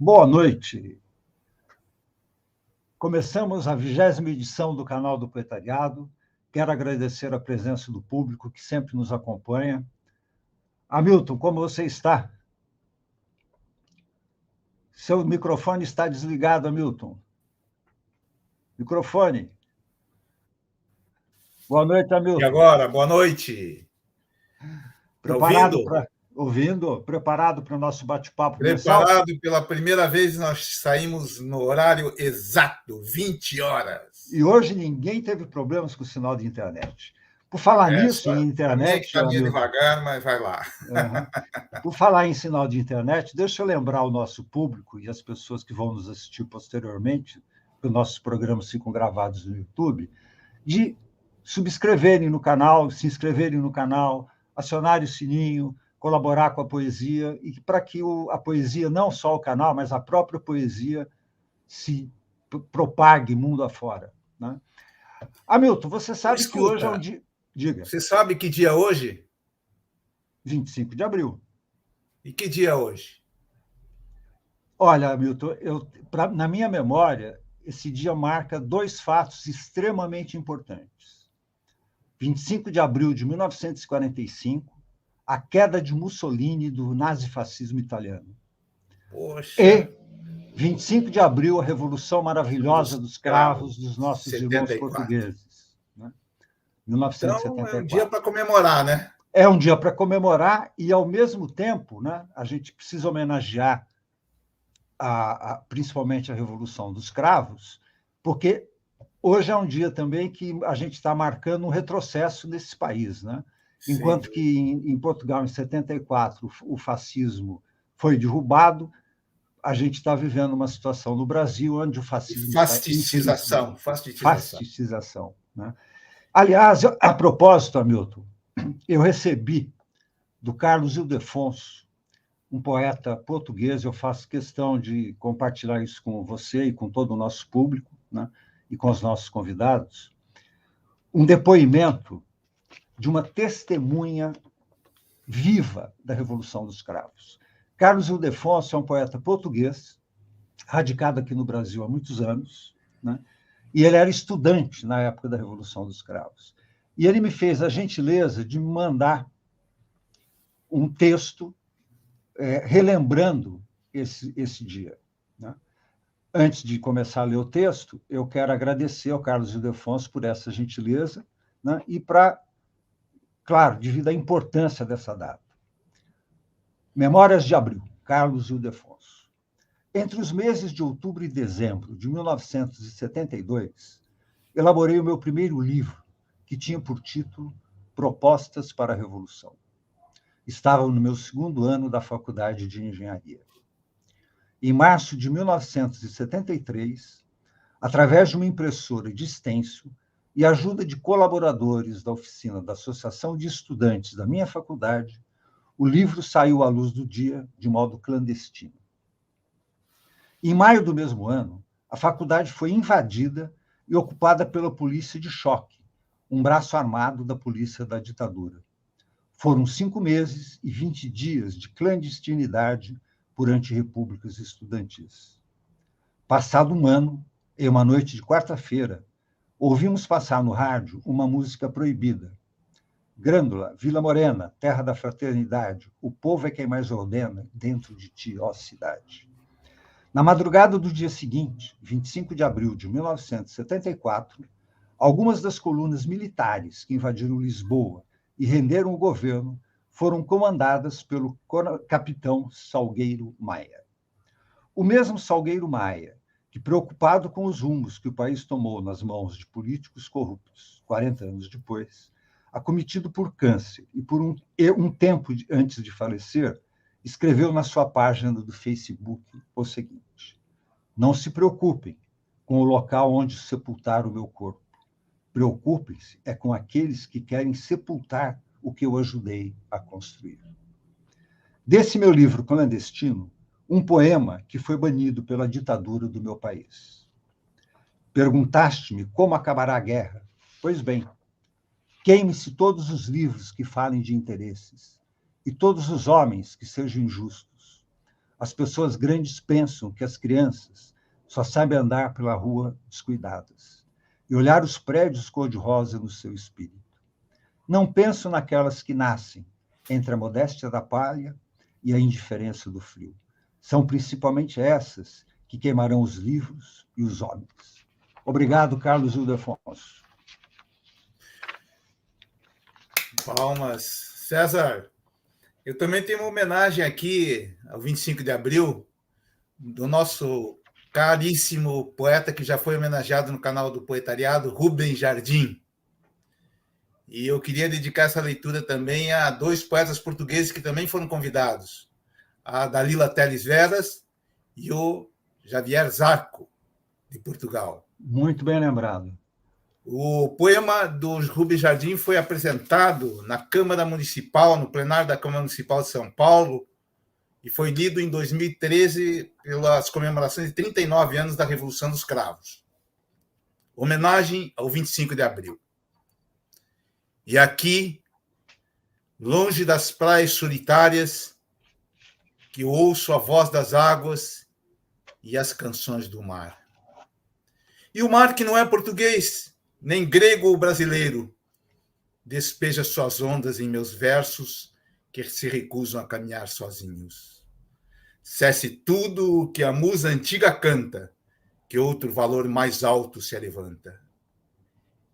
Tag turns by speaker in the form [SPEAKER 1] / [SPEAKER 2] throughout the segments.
[SPEAKER 1] Boa noite. Começamos a 20ª edição do canal do Proletariado. Quero agradecer a presença do público que sempre nos acompanha. Hamilton, como você está? Seu microfone está desligado, Hamilton. Microfone. Boa noite, Hamilton.
[SPEAKER 2] E agora? Boa noite.
[SPEAKER 1] Preparado para ouvindo? Preparado para o nosso bate-papo mensal?
[SPEAKER 2] Preparado. Pela primeira vez, nós saímos no horário exato, 20 horas.
[SPEAKER 1] E hoje ninguém teve problemas com o sinal de internet. Por falar nisso, em internet...
[SPEAKER 2] Está meio devagar, mas vai lá.
[SPEAKER 1] Por falar em sinal de internet, deixa eu lembrar o nosso público e as pessoas que vão nos assistir posteriormente, porque nossos programas ficam gravados no YouTube, de subscreverem no canal, se inscreverem no canal, acionarem o sininho, colaborar com a poesia, e para que a poesia, não só o canal, mas a própria poesia, se propague mundo afora. Né? Hamilton, você sabe que hoje é um dia... Diga.
[SPEAKER 2] Você sabe que dia é hoje?
[SPEAKER 1] 25 de abril.
[SPEAKER 2] E que dia é hoje?
[SPEAKER 1] Olha, Hamilton, na minha memória, esse dia marca dois fatos extremamente importantes. 25 de abril de 1945, a queda de Mussolini do nazifascismo italiano.
[SPEAKER 2] Poxa.
[SPEAKER 1] E 25 de abril, a Revolução Maravilhosa dos Cravos dos nossos 74. Irmãos portugueses. Né? 1974.
[SPEAKER 2] Então, é um dia para comemorar, né?
[SPEAKER 1] É um dia para comemorar e, ao mesmo tempo, né, a gente precisa homenagear principalmente a Revolução dos Cravos, porque hoje é um dia também que a gente está marcando um retrocesso nesse país. Né? Enquanto que em Portugal, em 74, o fascismo foi derrubado, a gente está vivendo uma situação no Brasil onde o fascismo... Fasticização. Né? Aliás, a propósito, Hamilton, eu recebi do Carlos Ildefonso, um poeta português, eu faço questão de compartilhar isso com você e com todo o nosso público, né, e com os nossos convidados, um depoimento de uma testemunha viva da Revolução dos Cravos. Carlos Ildefonso é um poeta português, radicado aqui no Brasil há muitos anos, né, e ele era estudante na época da Revolução dos Cravos. E ele me fez a gentileza de me mandar um texto relembrando esse dia. Né? Antes de começar a ler o texto, eu quero agradecer ao Carlos Ildefonso por essa gentileza, né? E claro, devido à importância dessa data. Memórias de Abril, Carlos Ildefonso. Entre os meses de outubro e dezembro de 1972, elaborei o meu primeiro livro, que tinha por título Propostas para a Revolução. Estava no meu segundo ano da Faculdade de Engenharia. Em março de 1973, através de uma impressora de extenso e ajuda de colaboradores da oficina da Associação de Estudantes da minha faculdade, o livro saiu à luz do dia de modo clandestino. Em maio do mesmo ano, a faculdade foi invadida e ocupada pela polícia de choque, um braço armado da polícia da ditadura. Foram 5 meses e 20 dias de clandestinidade por antirrepúblicas estudantis. Passado um ano, em uma noite de quarta-feira, ouvimos passar no rádio uma música proibida. Grândola, Vila Morena, terra da fraternidade, o povo é quem mais ordena dentro de ti, ó cidade. Na madrugada do dia seguinte, 25 de abril de 1974, algumas das colunas militares que invadiram Lisboa e renderam o governo foram comandadas pelo capitão Salgueiro Maia. O mesmo Salgueiro Maia, que, preocupado com os rumos que o país tomou nas mãos de políticos corruptos, 40 anos depois, acometido por câncer e por um tempo antes de falecer, escreveu na sua página do Facebook o seguinte: não se preocupem com o local onde sepultar o meu corpo. Preocupem-se com aqueles que querem sepultar o que eu ajudei a construir. Desse meu livro clandestino, um poema que foi banido pela ditadura do meu país. Perguntaste-me como acabará a guerra. Pois bem, queime-se todos os livros que falem de interesses e todos os homens que sejam injustos. As pessoas grandes pensam que as crianças só sabem andar pela rua descuidadas e olhar os prédios cor-de-rosa no seu espírito. Não penso naquelas que nascem entre a modéstia da palha e a indiferença do frio. São principalmente essas que queimarão os livros e os homens. Obrigado, Carlos Ildefonso.
[SPEAKER 2] Palmas. César, eu também tenho uma homenagem aqui ao 25 de abril do nosso caríssimo poeta que já foi homenageado no canal do Poetariado, Rubem Jardim. E eu queria dedicar essa leitura também a dois poetas portugueses que também foram convidados, a Dalila Teles Veras e o Javier Zarco, de Portugal.
[SPEAKER 1] Muito bem lembrado.
[SPEAKER 2] O poema do Rubem Jardim foi apresentado na Câmara Municipal, no plenário da Câmara Municipal de São Paulo, e foi lido em 2013 pelas comemorações de 39 anos da Revolução dos Cravos. Homenagem ao 25 de abril. E aqui, longe das praias solitárias, que ouço a voz das águas e as canções do mar. E o mar, que não é português, nem grego ou brasileiro, despeja suas ondas em meus versos que se recusam a caminhar sozinhos. Cesse tudo o que a musa antiga canta, que outro valor mais alto se levanta.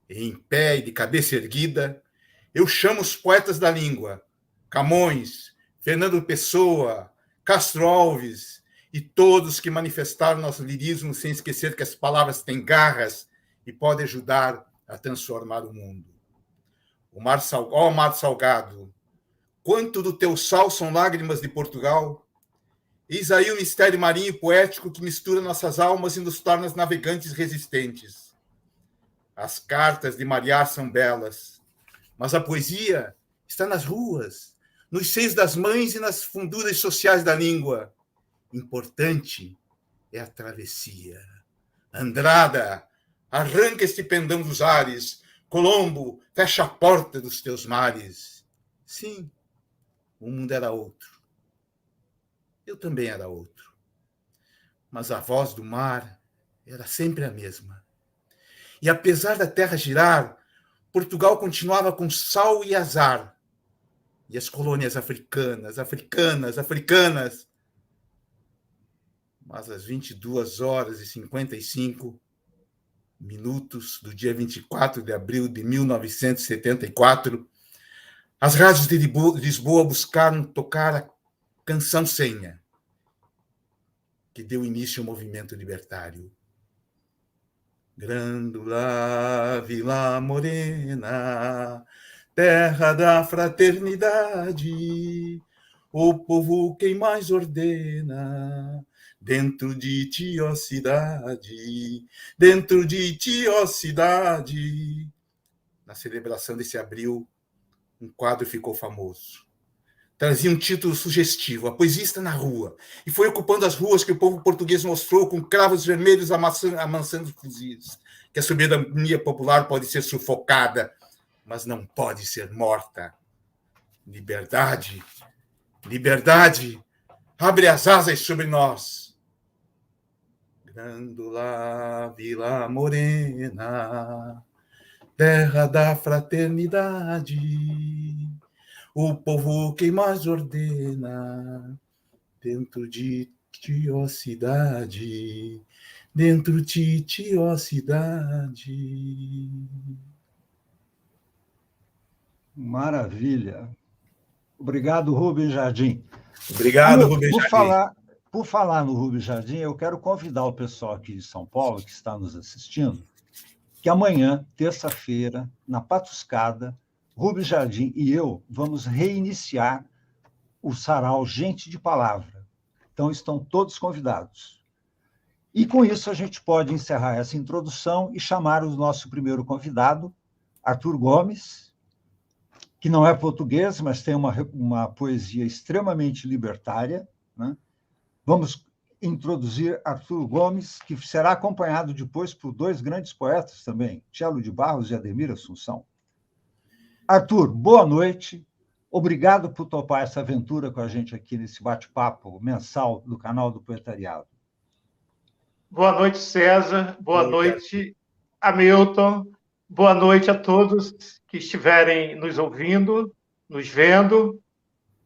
[SPEAKER 2] E em pé e de cabeça erguida, eu chamo os poetas da língua, Camões, Fernando Pessoa, Castro Alves e todos que manifestaram nosso lirismo sem esquecer que as palavras têm garras e podem ajudar a transformar o mundo. Ó mar salgado, quanto do teu sal são lágrimas de Portugal? Eis aí o mistério marinho e poético que mistura nossas almas e nos torna navegantes resistentes. As cartas de Mariar são belas, mas a poesia está nas ruas, nos seios das mães e nas funduras sociais da língua. Importante é a travessia. Andrada, arranca este pendão dos ares. Colombo, fecha a porta dos teus mares. Sim, o mundo era outro. Eu também era outro. Mas a voz do mar era sempre a mesma. E apesar da terra girar, Portugal continuava com sal e azar. E as colônias africanas. Mas às 22h55 do dia 24 de abril de 1974, as rádios de Lisboa buscaram tocar a canção senha, que deu início ao movimento libertário. Grândola, Vila Morena, terra da fraternidade, o povo quem mais ordena, dentro de ti, ó cidade, dentro de ti, ó cidade. Na celebração desse abril, um quadro ficou famoso. Trazia um título sugestivo, A Poesia Está na Rua, e foi ocupando as ruas que o povo português mostrou com cravos vermelhos amansando os fuzis, que a soberania popular pode ser sufocada, mas não pode ser morta. Liberdade, liberdade, abre as asas sobre nós. Grândola, Vila Morena, terra da fraternidade, o povo quem mais ordena, dentro de ti, ó cidade, dentro de ti, ó cidade.
[SPEAKER 1] Maravilha. Obrigado, Rubem Jardim.
[SPEAKER 2] Obrigado, Rubem Jardim.
[SPEAKER 1] Por falar no Rubem Jardim, eu quero convidar o pessoal aqui de São Paulo, que está nos assistindo, que amanhã, terça-feira, na Patuscada, Rubem Jardim e eu vamos reiniciar o sarau Gente de Palavra. Então, estão todos convidados. E, com isso, a gente pode encerrar essa introdução e chamar o nosso primeiro convidado, Arthur Gomes, que não é português, mas tem uma poesia extremamente libertária, né? Vamos introduzir Arthur Gomes, que será acompanhado depois por dois grandes poetas também, Tchelo de Barros e Ademir Assunção. Arthur, boa noite. Obrigado por topar essa aventura com a gente aqui nesse bate-papo mensal do canal do Proletariado.
[SPEAKER 3] Boa noite, César. Boa noite, Hamilton. Boa noite a todos que estiverem nos ouvindo, nos vendo.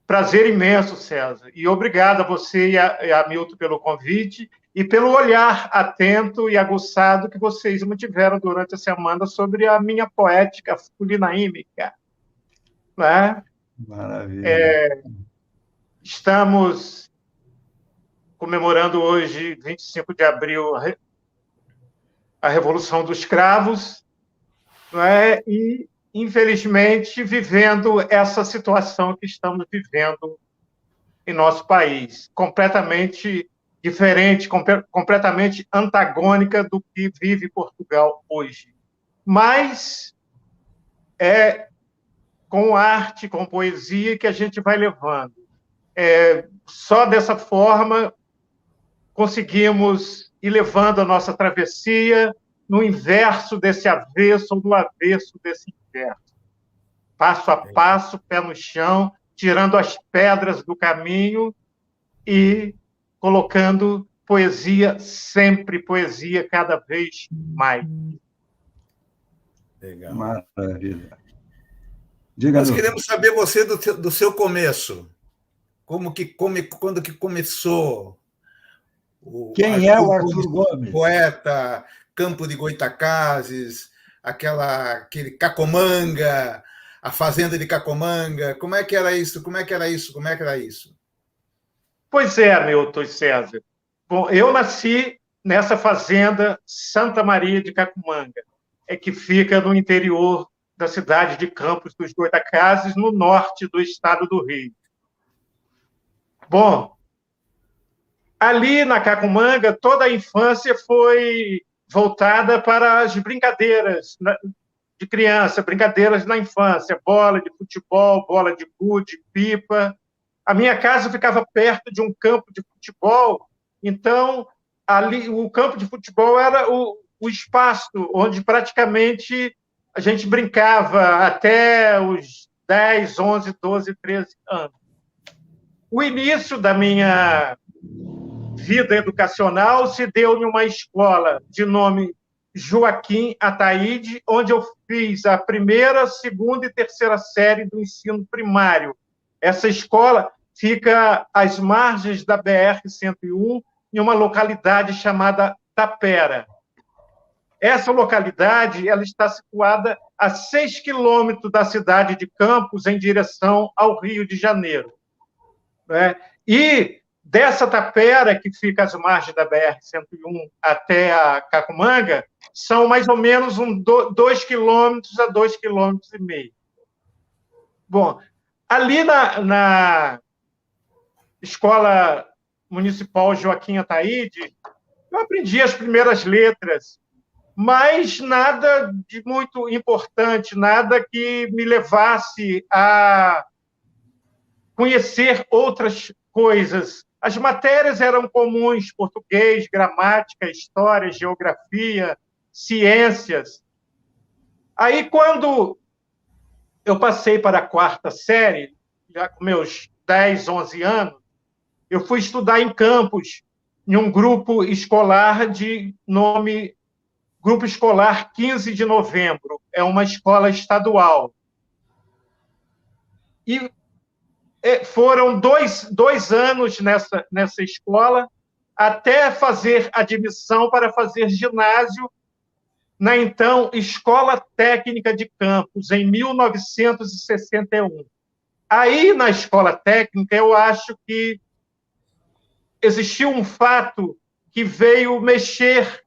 [SPEAKER 3] Prazer imenso, César. E obrigado a você e a Hamilton pelo convite e pelo olhar atento e aguçado que vocês mantiveram durante a semana sobre a minha poética culinaímica. Né?
[SPEAKER 1] Maravilha.
[SPEAKER 3] Estamos comemorando hoje, 25 de abril, a Revolução dos Cravos, não é? E, infelizmente, vivendo essa situação que estamos vivendo em nosso país, completamente diferente, completamente antagônica do que vive Portugal hoje. Mas é com arte, com poesia que a gente vai levando. Só dessa forma conseguimos ir levando a nossa travessia no inverso desse avesso, ou no avesso desse inverso. Passo a passo, pé no chão, tirando as pedras do caminho e colocando poesia, sempre poesia, cada vez mais.
[SPEAKER 2] Legal.
[SPEAKER 1] Maravilha.
[SPEAKER 2] Nós queremos saber você do seu começo. Quando que começou?
[SPEAKER 1] Quem é o Arthur Gomes?
[SPEAKER 2] Poeta, Campo de Goitacazes, aquele Cacomanga, a fazenda de Cacomanga. Como é que era isso?
[SPEAKER 3] Pois é, Milton e César. Bom, eu nasci nessa fazenda Santa Maria de Cacomanga, que fica no interior da cidade de Campos dos Goitacazes, no norte do estado do Rio. Bom, ali na Cacomanga, toda a infância foi voltada para as brincadeiras de criança, brincadeiras na infância, bola de futebol, bola de gude, pipa. A minha casa ficava perto de um campo de futebol, então ali o campo de futebol era o espaço onde praticamente a gente brincava até os 10, 11, 12, 13 anos. O início da minha vida educacional se deu em uma escola de nome Joaquim Ataíde, onde eu fiz a primeira, segunda e terceira série do ensino primário. Essa escola fica às margens da BR-101, em uma localidade chamada Tapera. Essa localidade ela está situada a 6 quilômetros da cidade de Campos, em direção ao Rio de Janeiro. Né? E dessa Tapera, que fica às margens da BR-101 até a Cacomanga, são mais ou menos 2 quilômetros a 2,5 quilômetros. Bom, ali na Escola Municipal Joaquim Ataíde, eu aprendi as primeiras letras, mas nada de muito importante, nada que me levasse a conhecer outras coisas. As matérias eram comuns: português, gramática, história, geografia, ciências. Aí, quando eu passei para a quarta série, já com meus 10, 11 anos, eu fui estudar em Campos, em um grupo escolar de nome Grupo Escolar 15 de Novembro. É uma escola estadual. E foram dois anos nessa escola, até fazer admissão para fazer ginásio na, então, Escola Técnica de Campos, em 1961. Aí, na Escola Técnica, eu acho que existiu um fato que veio mexer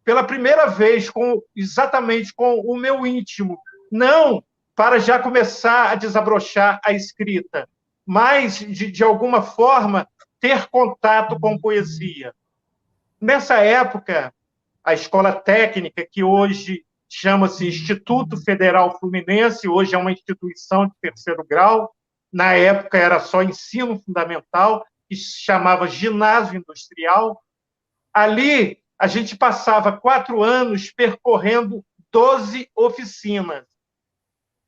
[SPEAKER 3] pela primeira vez exatamente com o meu íntimo, não para já começar a desabrochar a escrita, mas, de alguma forma, ter contato com poesia. Nessa época, a Escola Técnica, que hoje chama-se Instituto Federal Fluminense, hoje é uma instituição de terceiro grau, na época era só ensino fundamental, que se chamava Ginásio Industrial. Ali, a gente passava 4 anos percorrendo 12 oficinas.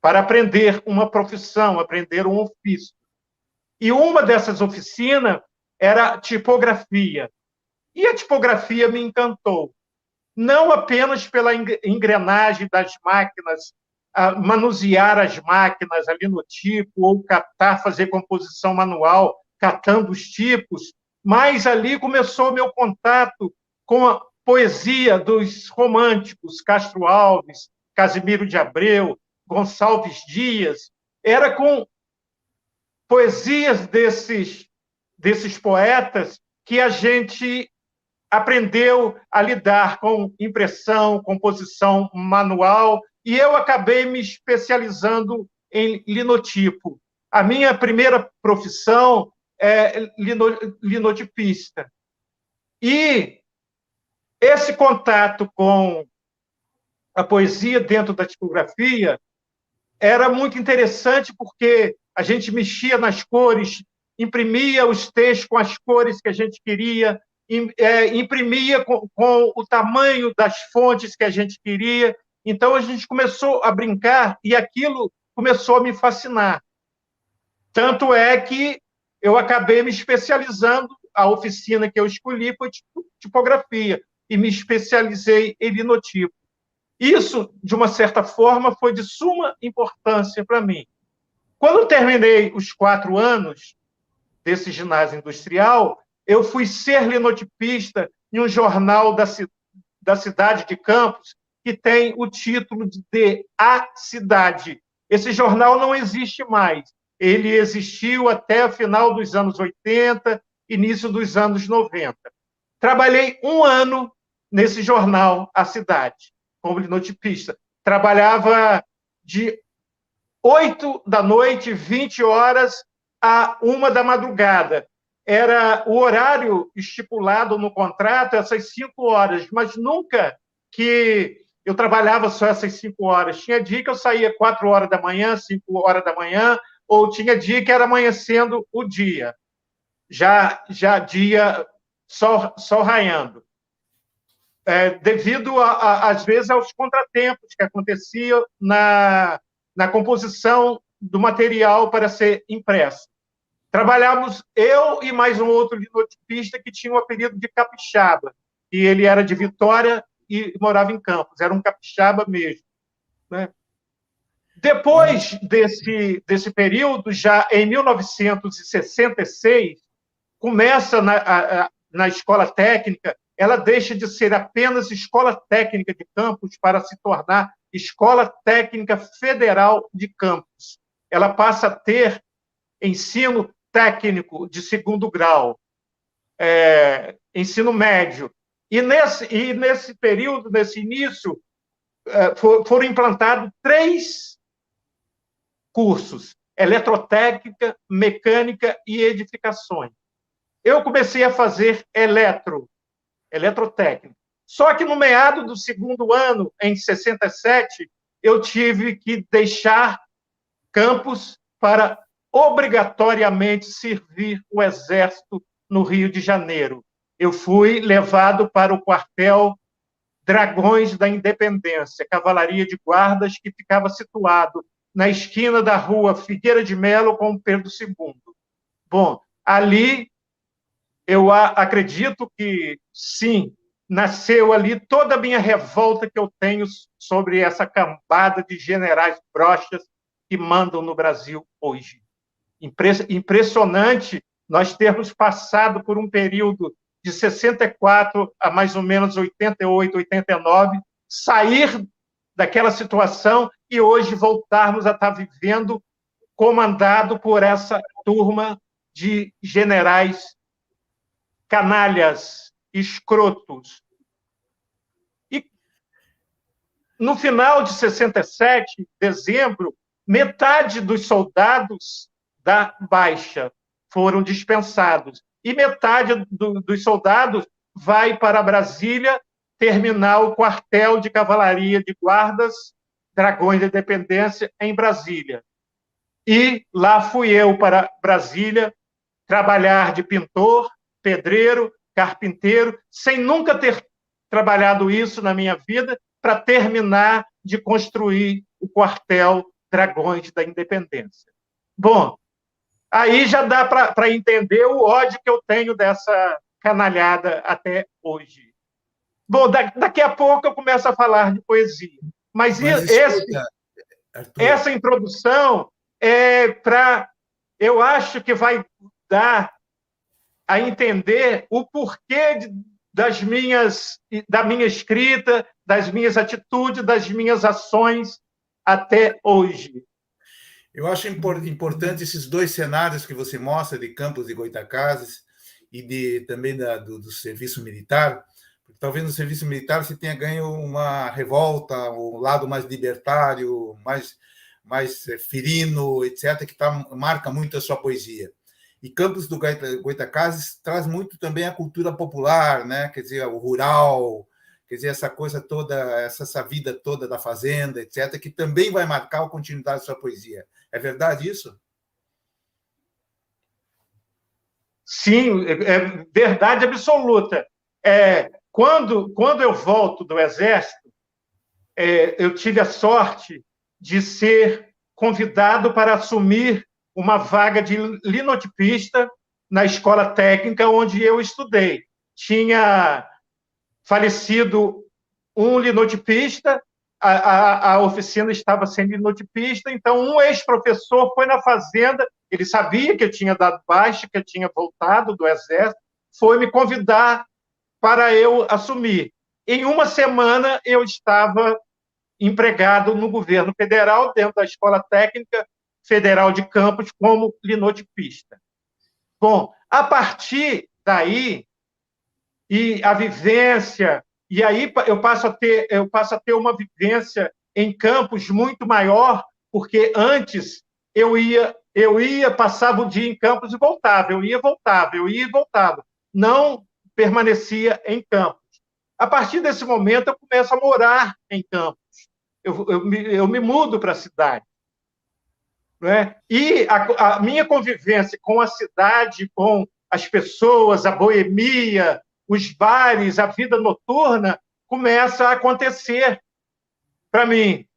[SPEAKER 3] para aprender uma profissão, aprender um ofício. E uma dessas oficinas era tipografia. E a tipografia me encantou, não apenas pela engrenagem das máquinas, manusear as máquinas ali no tipo, ou catar, fazer composição manual, catando os tipos, mas ali começou meu contato com a poesia dos românticos, Castro Alves, Casimiro de Abreu, Gonçalves Dias. Era com poesias desses poetas que a gente aprendeu a lidar com impressão, composição manual, e eu acabei me especializando em linotipo. A minha primeira profissão é linotipista. E esse contato com a poesia dentro da tipografia era muito interessante, porque a gente mexia nas cores, imprimia os textos com as cores que a gente queria, imprimia com o tamanho das fontes que a gente queria. Então, a gente começou a brincar e aquilo começou a me fascinar. Tanto é que eu acabei me especializando, a oficina que eu escolhi foi tipografia, e me especializei em linotipo. Isso, de uma certa forma, foi de suma importância para mim. Quando eu terminei os 4 anos desse ginásio industrial, eu fui ser linotipista em um jornal da cidade de Campos, que tem o título de A Cidade. Esse jornal não existe mais. Ele existiu até o final dos anos 80, início dos anos 90. Trabalhei 1 ano nesse jornal, A Cidade, como linotipista. Trabalhava de 8 da noite, 20 horas, a 1 da madrugada. Era o horário estipulado no contrato, essas 5 horas, mas nunca que eu trabalhava só essas 5 horas. Tinha dia que eu saía 4 horas da manhã, 5 horas da manhã, ou tinha dia que era amanhecendo o dia, já dia, sol raiando. Devido, às vezes, aos contratempos que aconteciam na composição do material para ser impresso. Trabalhávamos eu e mais um outro linotipista que tinha o apelido de Capixaba, e ele era de Vitória e morava em Campos, era um capixaba mesmo, né? Depois desse período, já em 1966, começa na escola técnica, ela deixa de ser apenas Escola Técnica de Campos para se tornar Escola Técnica Federal de Campos. Ela passa a ter ensino técnico de 2º grau, ensino médio. E nesse período, nesse início, foram implantados 3 cursos: eletrotécnica, mecânica e edificações. Eu comecei a fazer eletrotécnica. Só que no meado do 2º ano, em 67, eu tive que deixar Campos para obrigatoriamente servir o Exército no Rio de Janeiro. Eu fui levado para o quartel Dragões da Independência, Cavalaria de Guardas, que ficava situado na esquina da rua Figueira de Melo com Pedro II. Bom, ali eu acredito que, sim, nasceu ali toda a minha revolta que eu tenho sobre essa cambada de generais broxas que mandam no Brasil hoje. Impressionante nós termos passado por um período de 64 a mais ou menos 88, 89, sair daquela situação e hoje voltarmos a estar vivendo comandado por essa turma de generais canalhas, escrotos. E no final de 67, dezembro, metade dos soldados da Baixa foram dispensados e metade dos soldados vai para Brasília terminar o quartel de Cavalaria de Guardas Dragões da Independência em Brasília. E lá fui eu para Brasília trabalhar de pintor, pedreiro, carpinteiro, sem nunca ter trabalhado isso na minha vida, para terminar de construir o quartel Dragões da Independência. Bom, aí já dá para entender o ódio que eu tenho dessa canalhada até hoje. Bom, daqui a pouco eu começo a falar de poesia. Mas
[SPEAKER 2] escuta, Arthur,
[SPEAKER 3] essa introdução é para... Eu acho que vai dar a entender o porquê da minha escrita, das minhas atitudes, das minhas ações até hoje.
[SPEAKER 2] eu acho importante esses dois cenários que você mostra de Campos de Goytacazes e também do serviço militar, porque talvez no serviço militar você tenha ganho uma revolta, um lado mais libertário, mais ferino, etc., que marca muito a sua poesia. E Campos do Goytacazes traz muito também a cultura popular, né? Quer dizer, o rural, quer dizer, essa coisa toda, essa vida toda da fazenda, etc., que também vai marcar a continuidade da sua poesia. É verdade isso?
[SPEAKER 3] Sim, é verdade absoluta. Quando eu volto do Exército, eu tive a sorte de ser convidado para assumir uma vaga de linotipista na escola técnica onde eu estudei. Tinha falecido um linotipista, a oficina estava sem linotipista, então um ex-professor foi na fazenda, ele sabia que eu tinha dado baixa, que eu tinha voltado do Exército, foi me convidar para eu assumir. Em uma semana, eu estava empregado no governo federal, dentro da Escola Técnica Federal de Campos, como linotipista. Bom, a partir daí, e a vivência, e aí eu passo a ter uma vivência em Campos muito maior, porque antes eu ia, passava o dia em Campos e voltava, eu ia e voltava. Não permanecia em Campos. A partir desse momento, eu começo a morar em Campos. Eu me mudo para a cidade. Né? E a minha convivência com a cidade, com as pessoas, a boemia, os bares, a vida noturna, começa a acontecer para mim.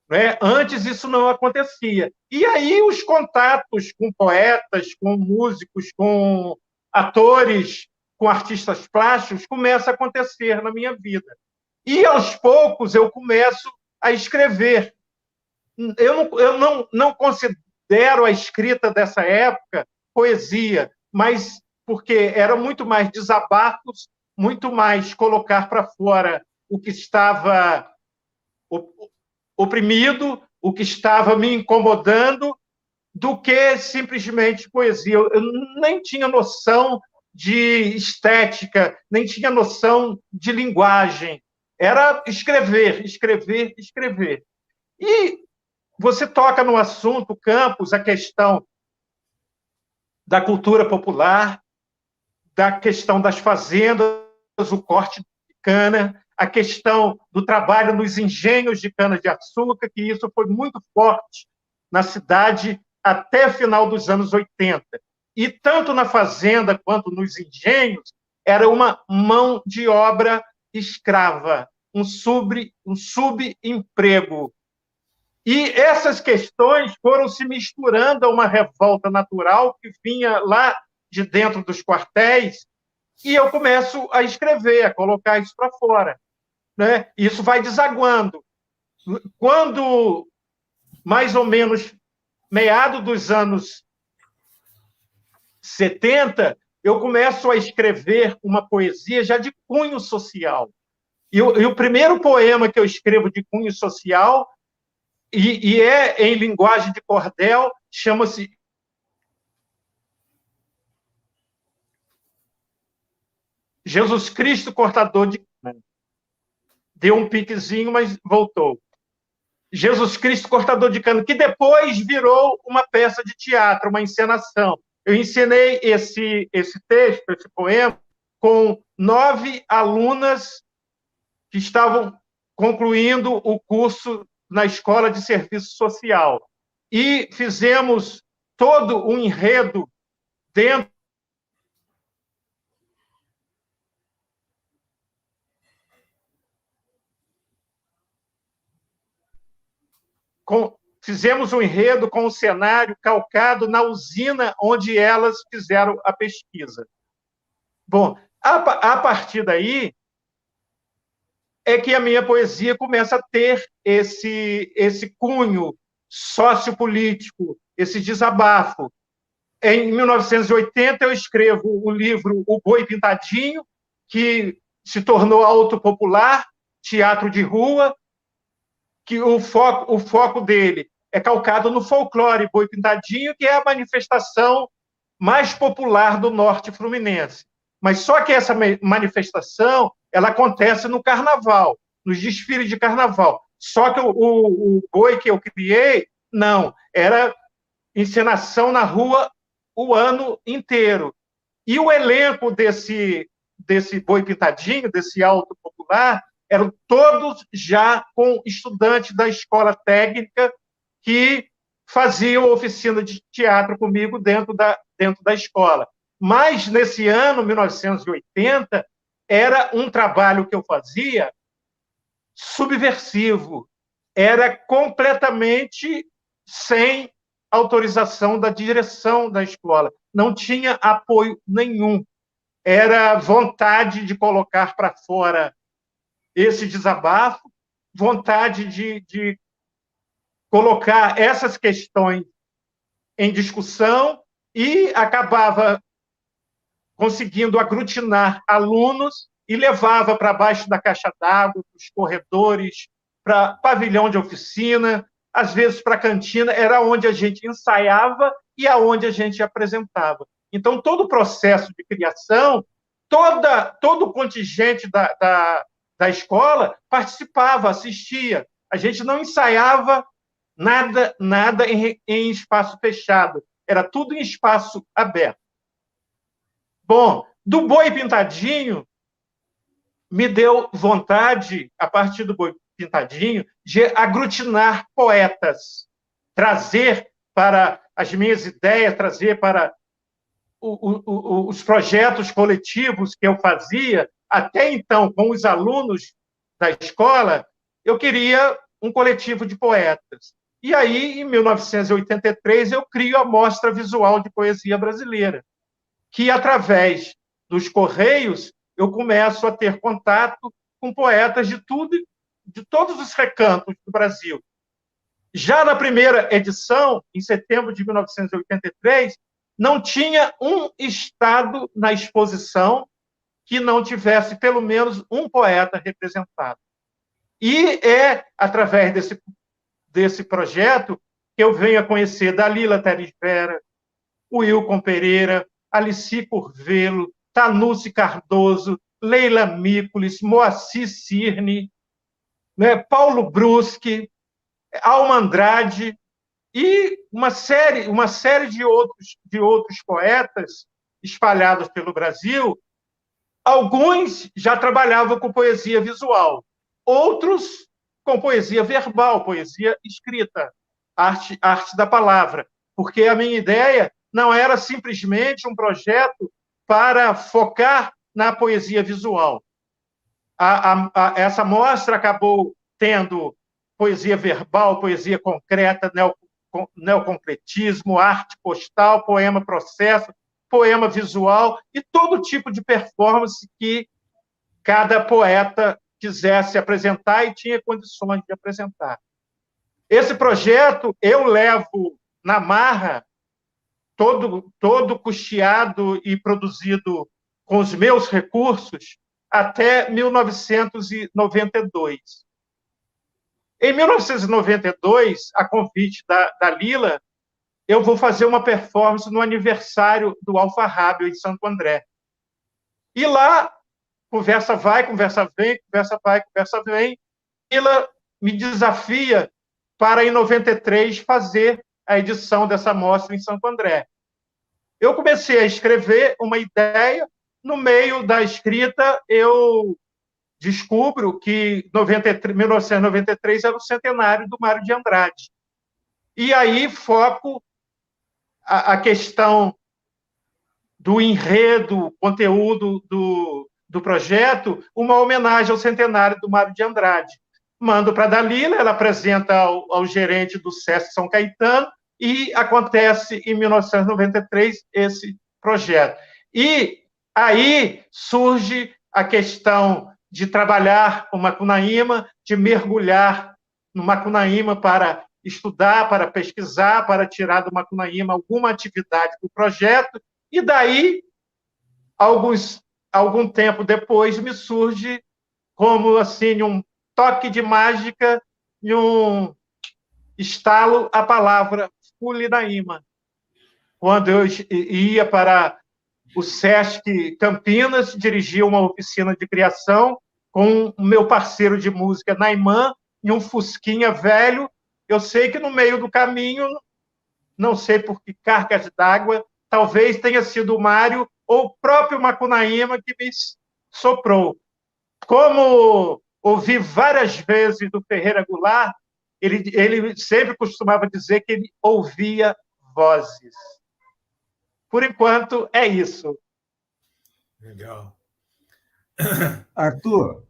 [SPEAKER 3] Né? Antes isso não acontecia. E aí os contatos com poetas, com músicos, com atores, com artistas plásticos, começam a acontecer na minha vida. E, aos poucos, eu começo a escrever. Eu não considero a escrita dessa época poesia, mas porque era muito mais desabafos, muito mais colocar para fora o que estava oprimido, o que estava me incomodando, do que simplesmente poesia. Eu nem tinha noção de estética, nem tinha noção de linguagem. Era escrever, escrever, escrever. E você toca no assunto, Campos, a questão da cultura popular, da questão das fazendas, o corte de cana, a questão do trabalho nos engenhos de cana-de-açúcar, que isso foi muito forte na cidade até o final dos anos 80. E tanto na fazenda quanto nos engenhos, era uma mão de obra escrava, um subemprego. E essas questões foram se misturando a uma revolta natural que vinha lá de dentro dos quartéis, e eu começo a escrever, a colocar isso para fora. Né? Isso vai desaguando. Quando, mais ou menos, meado dos anos 70, eu começo a escrever uma poesia já de cunho social. E o primeiro poema que eu escrevo de cunho social, e é em linguagem de cordel, chama-se Jesus Cristo Cortador de Cana. Deu um piquezinho, mas voltou. Jesus Cristo Cortador de Cana, que depois virou uma peça de teatro, uma encenação. Eu ensinei esse texto, esse poema, com 9 alunas que estavam concluindo o curso na Escola de Serviço Social. E fizemos todo um enredo dentro fizemos um enredo com um cenário calcado na usina onde elas fizeram a pesquisa. Bom, a partir daí é que a minha poesia começa a ter esse cunho sociopolítico, esse desabafo. Em 1980, eu escrevo o livro O Boi Pintadinho, que se tornou autopopular, teatro de rua, que o foco dele é calcado no folclore Boi Pintadinho, que é a manifestação mais popular do norte fluminense. Mas só que essa manifestação ela acontece no carnaval, nos desfiles de carnaval. Só que o boi que eu criei, não, era encenação na rua o ano inteiro. E o elenco desse Boi Pintadinho, desse alto popular, eram todos já com estudantes da escola técnica que faziam oficina de teatro comigo dentro da escola. Mas, nesse ano, 1980, era um trabalho que eu fazia subversivo, era completamente sem autorização da direção da escola, não tinha apoio nenhum, era vontade de colocar para fora esse desabafo, vontade de colocar essas questões em discussão e acabava conseguindo aglutinar alunos e levava para baixo da caixa d'água, para os corredores, para pavilhão de oficina, às vezes para a cantina, era onde a gente ensaiava e aonde a gente apresentava. Então, todo o processo de criação, todo o contingente da escola participava, assistia. A gente não ensaiava nada em espaço fechado, era tudo em espaço aberto. Bom, do Boi Pintadinho, me deu vontade, a partir do Boi Pintadinho, de aglutinar poetas, trazer para as minhas ideias, trazer para os projetos coletivos que eu fazia, até então, com os alunos da escola, eu queria um coletivo de poetas. E aí, em 1983, eu crio a Mostra Visual de Poesia Brasileira, que, através dos Correios, eu começo a ter contato com poetas de todos os recantos do Brasil. Já na primeira edição, em setembro de 1983, não tinha um estado na exposição que não tivesse pelo menos um poeta representado. E é através desse projeto que eu venho a conhecer Dalila Teres Vera, Wilcom Pereira, Alici Curvelo, Tanucci Cardoso, Leila Mícolis, Moacir Cirne, né, Paulo Bruschi, Alma Andrade e uma série de outros poetas espalhados pelo Brasil. Alguns já trabalhavam com poesia visual, outros com poesia verbal, poesia escrita, arte da palavra, porque a minha ideia não era simplesmente um projeto para focar na poesia visual. Essa mostra acabou tendo poesia verbal, poesia concreta, neoconcretismo, arte postal, poema processo, poema visual e todo tipo de performance que cada poeta quisesse apresentar e tinha condições de apresentar. Esse projeto eu levo na marra, todo custeado e produzido com os meus recursos, até 1992. Em 1992, a convite da Lila, eu vou fazer uma performance no aniversário do Alfarrábio, em Santo André. E lá, conversa vai, conversa vem, conversa vai, conversa vem, Lila me desafia para, em 93, fazer a edição dessa mostra em Santo André. Eu comecei a escrever uma ideia, no meio da escrita, eu descubro que 1993 era o centenário do Mário de Andrade. E aí foco a questão do enredo, conteúdo do projeto, uma homenagem ao centenário do Mário de Andrade. mando para a Dalila, ela apresenta ao gerente do SESC São Caetano, e acontece, em 1993, esse projeto. E aí surge a questão de trabalhar o Macunaíma, de mergulhar no Macunaíma para estudar, para pesquisar, para tirar do Macunaíma alguma atividade do projeto, e daí, algum tempo depois, me surge como assim um toque de mágica e um estalo a palavra Fulinaíma. Quando eu ia para o SESC Campinas, dirigia uma oficina de criação com o meu parceiro de música, Naimã, em um fusquinha velho. Eu sei que no meio do caminho, não sei por que cargas d'água, talvez tenha sido o Mário ou o próprio Macunaíma que me soprou. Como ouvi várias vezes do Ferreira Goulart, ele sempre costumava dizer que ele ouvia vozes. Por enquanto, é isso.
[SPEAKER 2] Legal.
[SPEAKER 1] Arthur,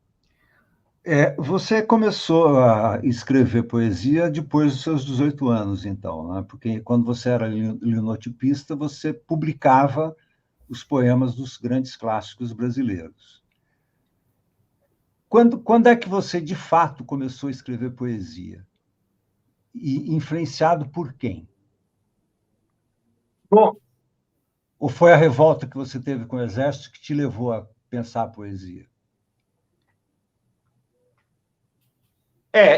[SPEAKER 1] você começou a escrever poesia depois dos seus 18 anos, então, né? Porque quando você era linotipista, você publicava os poemas dos grandes clássicos brasileiros. Quando é que você, de fato, começou a escrever poesia? E influenciado por quem?
[SPEAKER 3] Bom,
[SPEAKER 1] ou foi a revolta que você teve com o Exército que te levou a pensar a poesia?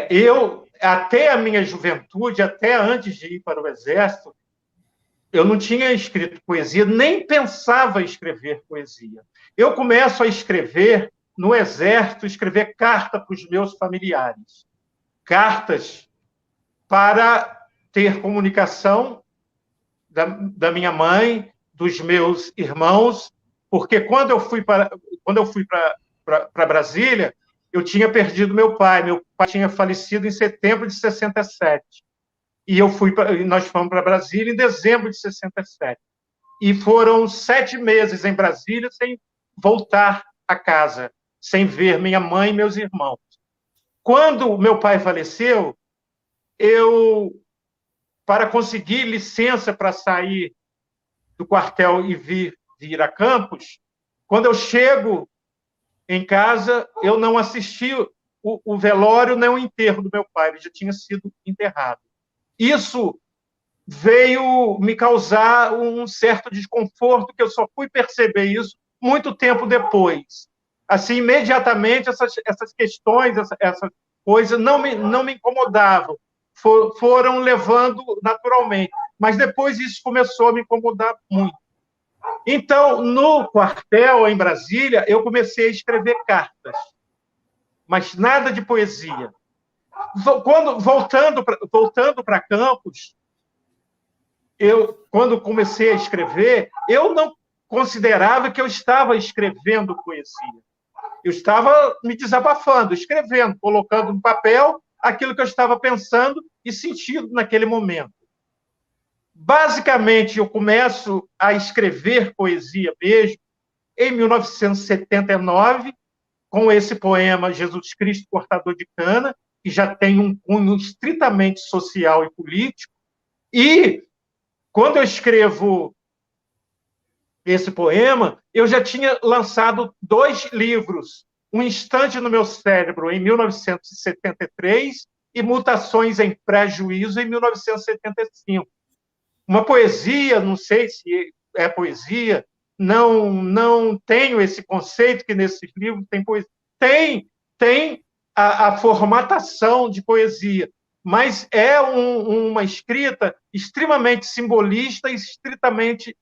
[SPEAKER 3] Eu, até a minha juventude, até antes de ir para o Exército, eu não tinha escrito poesia, nem pensava em escrever poesia. Eu começo a escrever no Exército, escrever carta para os meus familiares. Cartas para ter comunicação da minha mãe, dos meus irmãos, porque quando eu fui para Brasília, eu tinha perdido meu pai. Meu pai tinha falecido em setembro de 67. E nós fomos para Brasília em dezembro de 67. E foram 7 meses em Brasília sem voltar a casa, sem ver minha mãe e meus irmãos. Quando meu pai faleceu, para conseguir licença para sair do quartel e vir a Campos, quando eu chego em casa, eu não assisti o velório nem o enterro do meu pai, ele já tinha sido enterrado. Isso veio me causar um certo desconforto, que eu só fui perceber isso muito tempo depois. Assim, imediatamente, essas questões, essas coisas não me incomodavam, foram levando naturalmente. Mas depois isso começou a me incomodar muito. Então, no quartel, em Brasília, eu comecei a escrever cartas, mas nada de poesia. Voltando para Campos, quando comecei a escrever, eu não considerava que eu estava escrevendo poesia. Eu estava me desabafando, escrevendo, colocando no papel aquilo que eu estava pensando e sentindo naquele momento. Basicamente, eu começo a escrever poesia mesmo em 1979, com esse poema Jesus Cristo Cortador de Cana, que já tem um cunho estritamente social e político. E, quando eu escrevo esse poema, eu já tinha lançado 2 livros, Um Instante no Meu Cérebro, em 1973, e Mutações em Pré-Juízo, em 1975. Uma poesia, não sei se é poesia, não tenho esse conceito que nesses livros tem poesia. Tem a formatação de poesia, mas é uma escrita extremamente simbolista e estritamente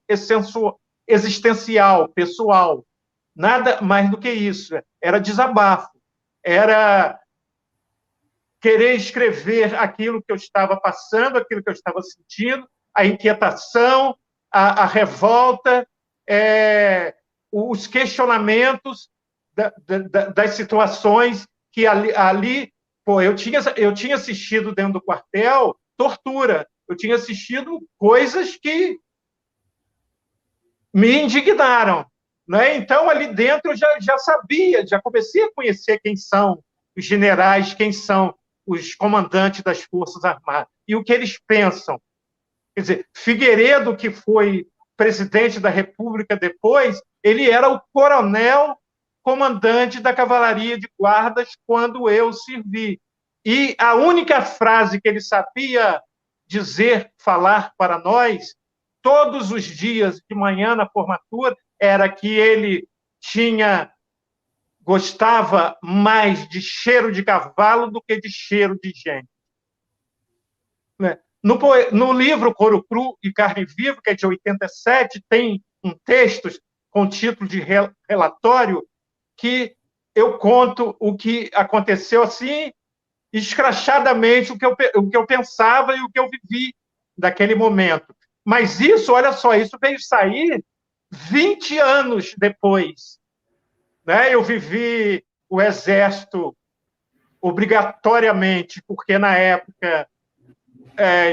[SPEAKER 3] existencial, pessoal. Nada mais do que isso. Era desabafo. Era querer escrever aquilo que eu estava passando, aquilo que eu estava sentindo, a inquietação, a revolta, os questionamentos das situações que ali eu tinha assistido dentro do quartel tortura, eu tinha assistido coisas que me indignaram, né? Então, ali dentro, eu já sabia, já comecei a conhecer quem são os generais, quem são os comandantes das Forças Armadas e o que eles pensam. Quer dizer, Figueiredo, que foi presidente da República depois, ele era o coronel comandante da Cavalaria de Guardas quando eu servi. E a única frase que ele sabia dizer, falar para nós, todos os dias de manhã na formatura, era que ele gostava mais de cheiro de cavalo do que de cheiro de gente. No livro Couro Cru e Carne Viva, que é de 87, tem um texto com título de relatório que eu conto o que aconteceu assim, escrachadamente, o que eu pensava e o que eu vivi naquele momento. Mas isso, olha só, isso veio sair 20 anos depois. Né? Eu vivi o Exército obrigatoriamente, porque na época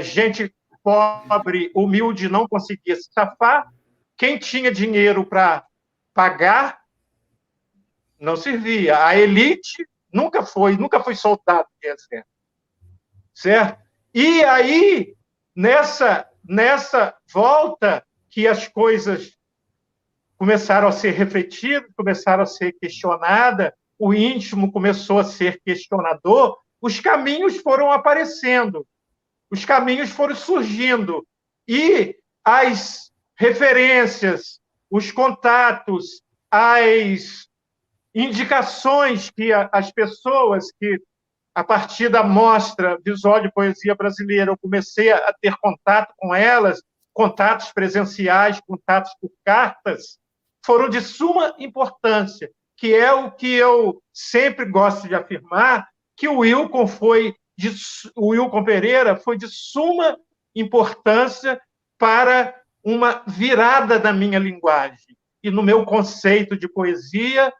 [SPEAKER 3] gente pobre, humilde, não conseguia se safar. Quem tinha dinheiro para pagar não servia. A elite nunca foi soldado de exército. Certo? E aí, nessa volta que as coisas começaram a ser refletidas, começaram a ser questionadas, o íntimo começou a ser questionador, os caminhos foram aparecendo, os caminhos foram surgindo, e as referências, os contatos, as indicações que as pessoas que, a partir da mostra Visual de Poesia Brasileira, eu comecei a ter contato com elas, contatos presenciais, contatos por cartas, foram de suma importância, que é o que eu sempre gosto de afirmar, que o Wilcon Pereira foi de suma importância para uma virada da minha linguagem e no meu conceito de poesia,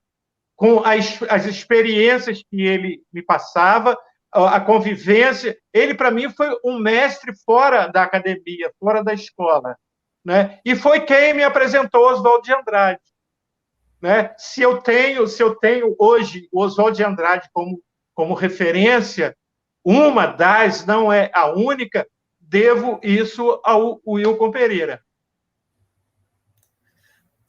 [SPEAKER 3] com as experiências que ele me passava, a convivência. Ele, para mim, foi um mestre fora da academia, fora da escola. Né? E foi quem me apresentou Oswald de Andrade. Né? Se eu tenho hoje o Oswald de Andrade como referência, uma das, não é a única, devo isso ao Wilcon Pereira.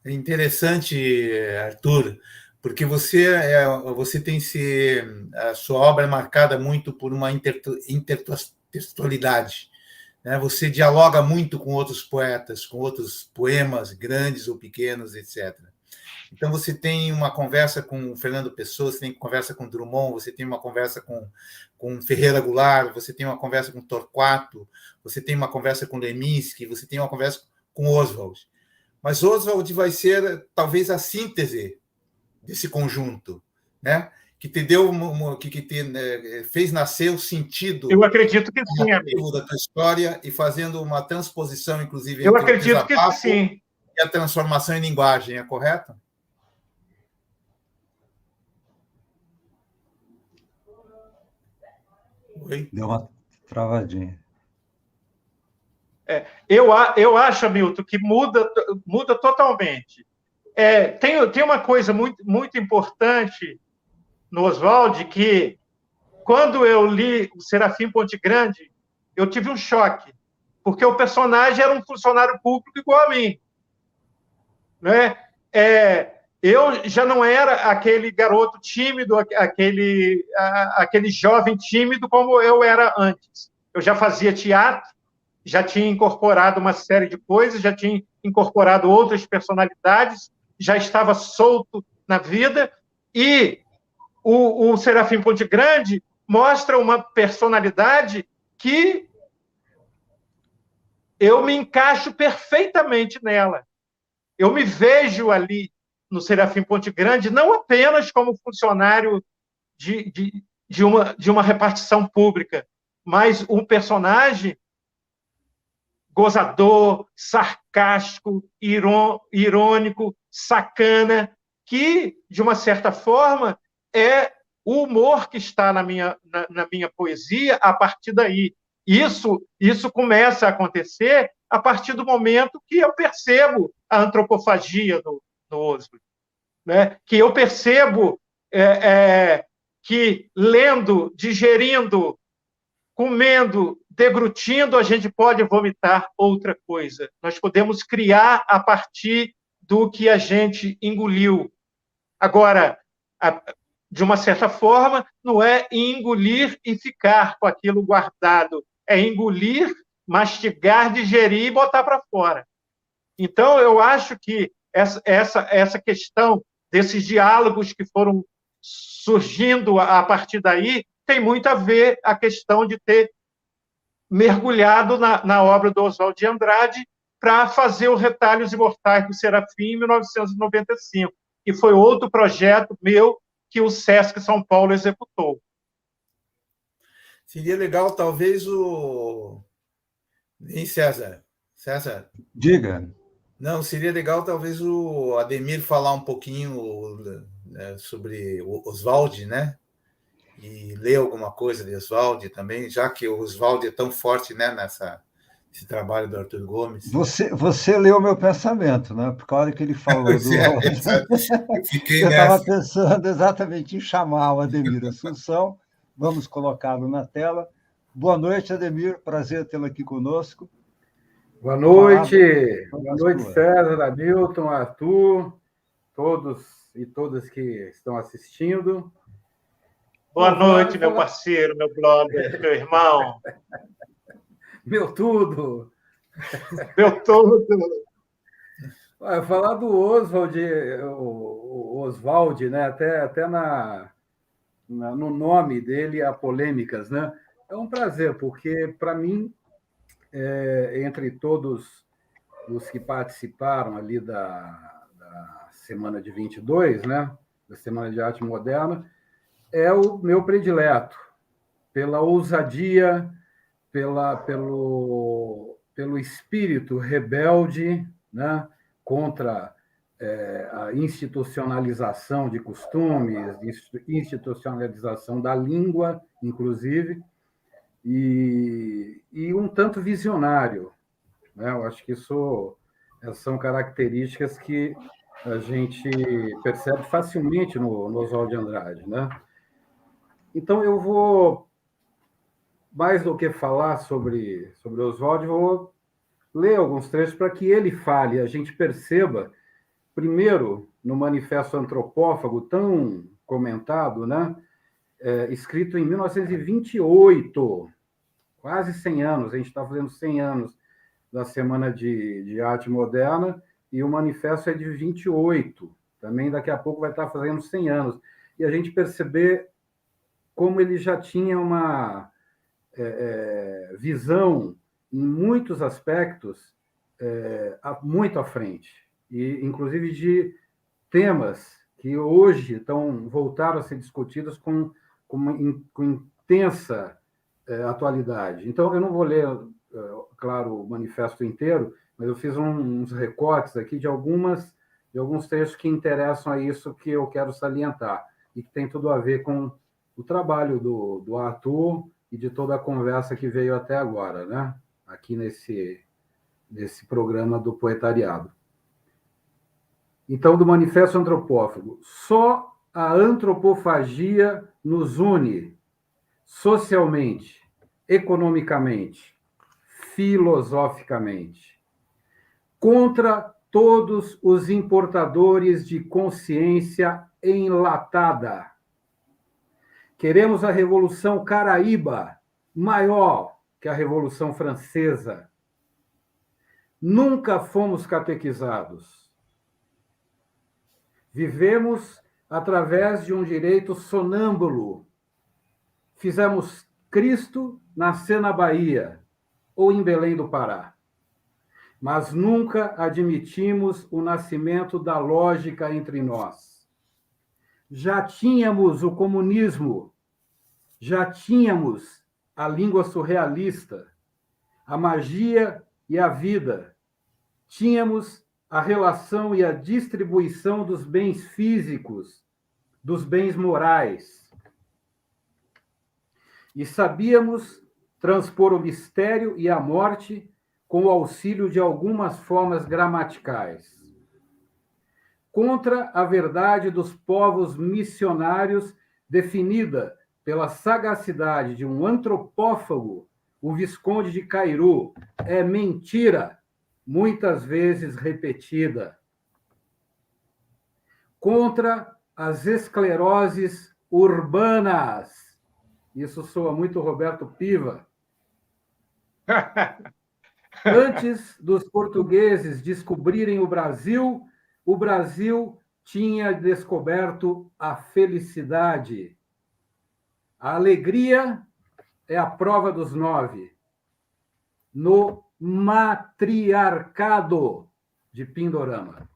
[SPEAKER 2] É interessante, Arthur, porque você tem a sua obra é marcada muito por uma intertextualidade. Né? Você dialoga muito com outros poetas, com outros poemas, grandes ou pequenos, etc. Então, você tem uma conversa com Fernando Pessoa, você tem conversa com Drummond, você tem uma conversa com Ferreira Goulart, você tem uma conversa com Torquato, você tem uma conversa com Leminski, você tem uma conversa com Oswald. Mas Oswald vai ser, talvez, a síntese desse conjunto, né? Que te deu, fez nascer o sentido.
[SPEAKER 3] Eu acredito que sim, amigo.
[SPEAKER 2] Da tua história e fazendo uma transposição, inclusive,
[SPEAKER 3] eu acredito que sim.
[SPEAKER 2] E a transformação em linguagem, é correto?
[SPEAKER 1] Oi? Deu uma travadinha.
[SPEAKER 3] Eu acho, Hamilton, que muda totalmente. Tem uma coisa muito, muito importante no Oswald, que quando eu li o Serafim Ponte Grande, eu tive um choque, porque o personagem era um funcionário público igual a mim. Né? Eu já não era aquele garoto tímido, aquele jovem tímido como eu era antes. Eu já fazia teatro, já tinha incorporado uma série de coisas, já tinha incorporado outras personalidades, já estava solto na vida, e o Serafim Ponte Grande mostra uma personalidade que eu me encaixo perfeitamente nela. Eu me vejo ali no Serafim Ponte Grande não apenas como funcionário de uma repartição pública, mas um personagem gozador, sarcástico, irônico, sacana, que, de uma certa forma, é o humor que está na minha poesia a partir daí. Isso começa a acontecer a partir do momento que eu percebo a antropofagia do Oswald, né? Que eu percebo que lendo, digerindo, comendo, deglutindo, a gente pode vomitar outra coisa. Nós podemos criar a partir do que a gente engoliu. Agora, de uma certa forma, não é engolir e ficar com aquilo guardado. É engolir, mastigar, digerir e botar para fora. Então, eu acho que essa questão desses diálogos que foram surgindo a partir daí tem muito a ver a questão de ter mergulhado na obra do Oswald de Andrade para fazer o Retalhos Imortais do Serafim em 1995, que foi outro projeto meu que o Sesc São Paulo executou.
[SPEAKER 2] Seria legal, talvez, Nem César. César?
[SPEAKER 1] Diga.
[SPEAKER 2] Não, seria legal, talvez, o Ademir falar um pouquinho sobre o Oswald, né? E ler alguma coisa de Oswald também, já que o Oswald é tão forte, né, nesse trabalho do Arthur Gomes.
[SPEAKER 1] Você leu o meu pensamento, né? Porque a hora que ele falou do...
[SPEAKER 2] Eu fiquei
[SPEAKER 1] eu
[SPEAKER 2] nessa.
[SPEAKER 1] estava pensando exatamente em chamar o Ademir Assunção. Vamos colocá-lo na tela. Boa noite, Ademir. Prazer tê-lo aqui conosco.
[SPEAKER 4] Boa noite. Boa noite, César, Hamilton, Arthur, todos e todas que estão assistindo.
[SPEAKER 3] Boa noite, meu parceiro, meu brother, meu irmão.
[SPEAKER 4] Meu tudo.
[SPEAKER 3] Meu tudo.
[SPEAKER 4] Falar do Oswald, o Oswald, né? Até no nome dele há polêmicas, né? É um prazer, porque, para mim, entre todos os que participaram ali da Semana de 22, né? Da Semana de Arte Moderna, é o meu predileto, pela ousadia, pelo espírito rebelde, né, contra a institucionalização de costumes, institucionalização da língua, inclusive, e um tanto visionário, né? Eu acho que isso são características que a gente percebe facilmente no Oswald de Andrade, né? Então, eu vou, mais do que falar sobre Oswald, vou ler alguns trechos para que ele fale, a gente perceba, primeiro, no Manifesto Antropófago, tão comentado, né? Escrito em 1928, quase 100 anos, a gente está fazendo 100 anos da Semana de Arte Moderna, e o manifesto é de 28, também daqui a pouco vai estar fazendo 100 anos. E a gente perceber como ele já tinha uma visão, em muitos aspectos, muito à frente, e inclusive de temas que hoje voltaram a ser discutidos com intensa atualidade. Então, eu não vou ler, claro, o manifesto inteiro, mas eu fiz uns recortes aqui de alguns trechos que interessam a isso que eu quero salientar, e que tem tudo a ver com o trabalho do Arthur e de toda a conversa que veio até agora, né? Aqui nesse programa do Poetariado. Então, do Manifesto Antropófago. Só a antropofagia nos une socialmente, economicamente, filosoficamente, contra todos os importadores de consciência enlatada. Queremos a Revolução Caraíba, maior que a Revolução Francesa. Nunca fomos catequizados. Vivemos através de um direito sonâmbulo. Fizemos Cristo nascer na Bahia ou em Belém do Pará. Mas nunca admitimos o nascimento da lógica entre nós. Já tínhamos o comunismo, já tínhamos a língua surrealista, a magia e a vida. Tínhamos a relação e a distribuição dos bens físicos, dos bens morais. E sabíamos transpor o mistério e a morte com o auxílio de algumas formas gramaticais. Contra a verdade dos povos missionários, definida pela sagacidade de um antropófago, o Visconde de Cairu, é mentira, muitas vezes repetida. Contra as escleroses urbanas. Isso soa muito Roberto Piva. Antes dos portugueses descobrirem o Brasil tinha descoberto a felicidade. A alegria é a prova dos 9. No matriarcado de Pindorama.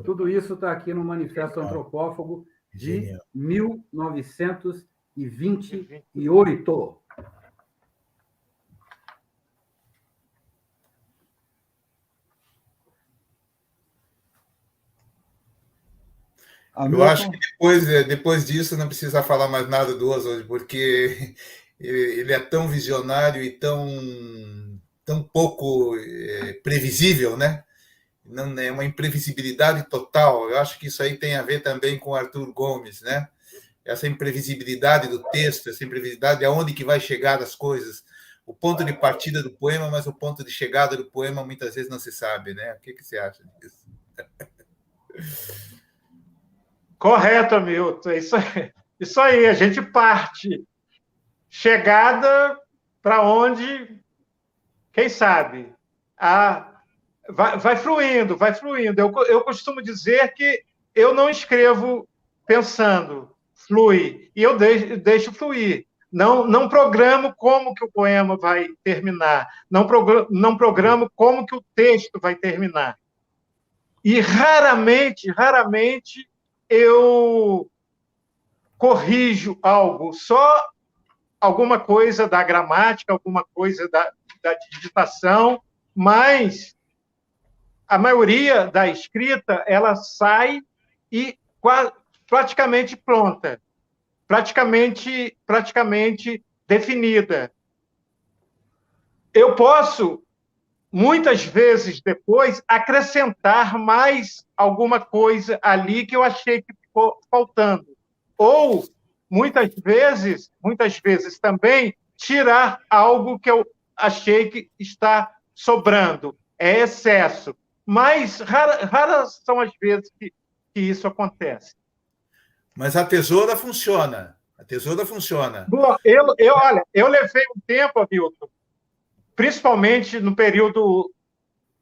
[SPEAKER 4] Tudo isso está aqui no Manifesto Antropófago de 1928.
[SPEAKER 2] Eu acho que depois disso não precisa falar mais nada do Oswald, porque ele é tão visionário e tão pouco previsível, né? Não, é uma imprevisibilidade total. Eu acho que isso aí tem a ver também com Arthur Gomes, né? Essa imprevisibilidade do texto, essa imprevisibilidade de aonde que vai chegar as coisas. O ponto de partida do poema, mas o ponto de chegada do poema muitas vezes não se sabe, né? O que você acha disso?
[SPEAKER 3] Correto, Hamilton. Isso aí, a gente parte. Chegada para onde, quem sabe? Vai fluindo, vai fluindo. Eu costumo dizer que eu não escrevo pensando, flui, e eu deixo fluir. Não programo como que o poema vai terminar, não programo como que o texto vai terminar. E raramente eu corrijo algo, só alguma coisa da gramática, alguma coisa da digitação, mas a maioria da escrita ela sai e praticamente pronta, praticamente definida. Eu posso, muitas vezes depois, acrescentar mais alguma coisa ali que eu achei que ficou faltando. Ou, muitas vezes também, tirar algo que eu achei que está sobrando. É excesso. Mas raras são as vezes que isso acontece.
[SPEAKER 2] Mas a tesoura funciona. A tesoura funciona.
[SPEAKER 3] Bom, olha, eu levei um tempo, Hamilton, principalmente no período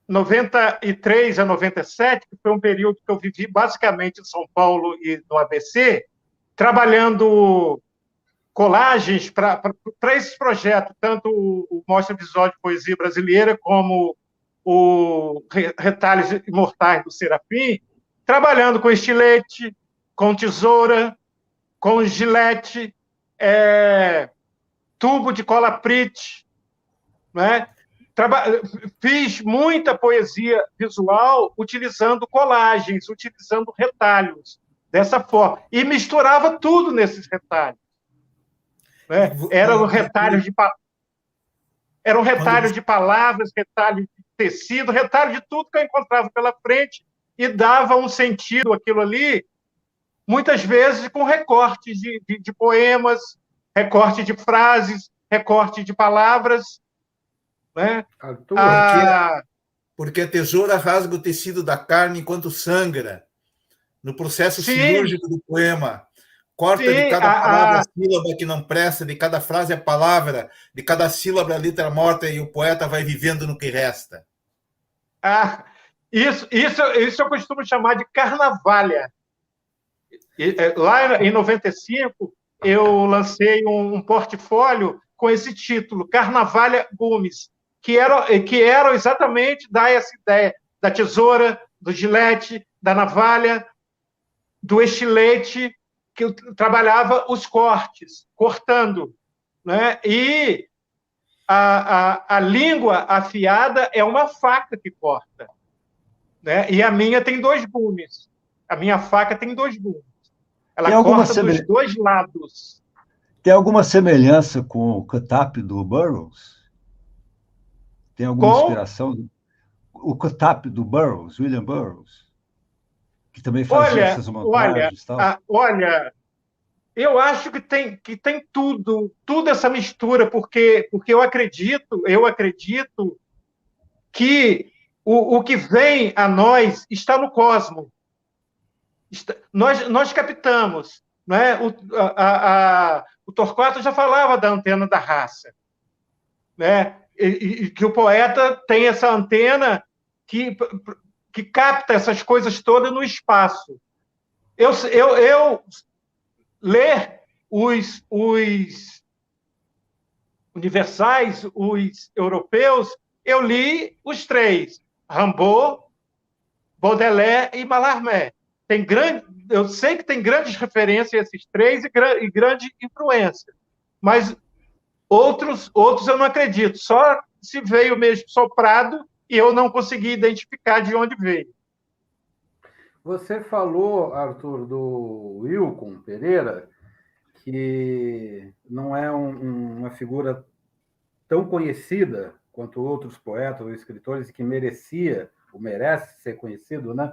[SPEAKER 3] 93 a 97, que foi um período que eu vivi basicamente em São Paulo e no ABC, trabalhando colagens para esses projetos, tanto o Mostra Visual de Poesia Brasileira como o Retalhos Imortais do Serafim, trabalhando com estilete, com tesoura, com gilete, tubo de cola Prit, né? Fiz muita poesia visual utilizando colagens, utilizando retalhos, dessa forma. E misturava tudo nesses retalhos. Né? Eram retalhos de palavras, retalho de tecido, retalho de tudo que eu encontrava pela frente e dava um sentido àquilo ali, muitas vezes com recortes de poemas, recorte de frases, recorte de palavras. Né?
[SPEAKER 2] Porque a tesoura rasga o tecido da carne enquanto sangra, no processo cirúrgico do poema. Corta de cada palavra a sílaba que não presta, de cada frase a palavra, de cada sílaba a letra morta, e o poeta vai vivendo no que resta.
[SPEAKER 3] Isso eu costumo chamar de carnavalha. Lá em 95, eu lancei um portfólio com esse título, Carnavalha Gomes, que eram exatamente dar essa ideia da tesoura, do gilete, da navalha, do estilete, que eu trabalhava os cortes, cortando. Né? E a língua afiada é uma faca que corta. Né? E a minha tem 2 gumes. A minha faca tem 2 gumes. Ela corta dos 2 lados.
[SPEAKER 1] Tem alguma semelhança com o cut-up do Burroughs? Tem alguma inspiração? O cut-up do Burroughs, William Burroughs, que também fazia essas montagens e tal?
[SPEAKER 3] Olha, Eu acho que tem tudo essa mistura, porque eu acredito que o que vem a nós está no cosmos. Nós captamos. Não é? O Torquato já falava da antena da raça, né? E que o poeta tem essa antena que capta essas coisas todas no espaço. Eu ler os universais, os europeus, eu li os três: Rimbaud, Baudelaire e Mallarmé. Eu sei que tem grandes referências esses três e grande influência, mas outros eu não acredito. Só se veio mesmo soprado e eu não consegui identificar de onde veio.
[SPEAKER 4] Você falou, Arthur, do Wilcon Pereira, que não é uma figura tão conhecida quanto outros poetas ou escritores e que merece ser conhecido, né?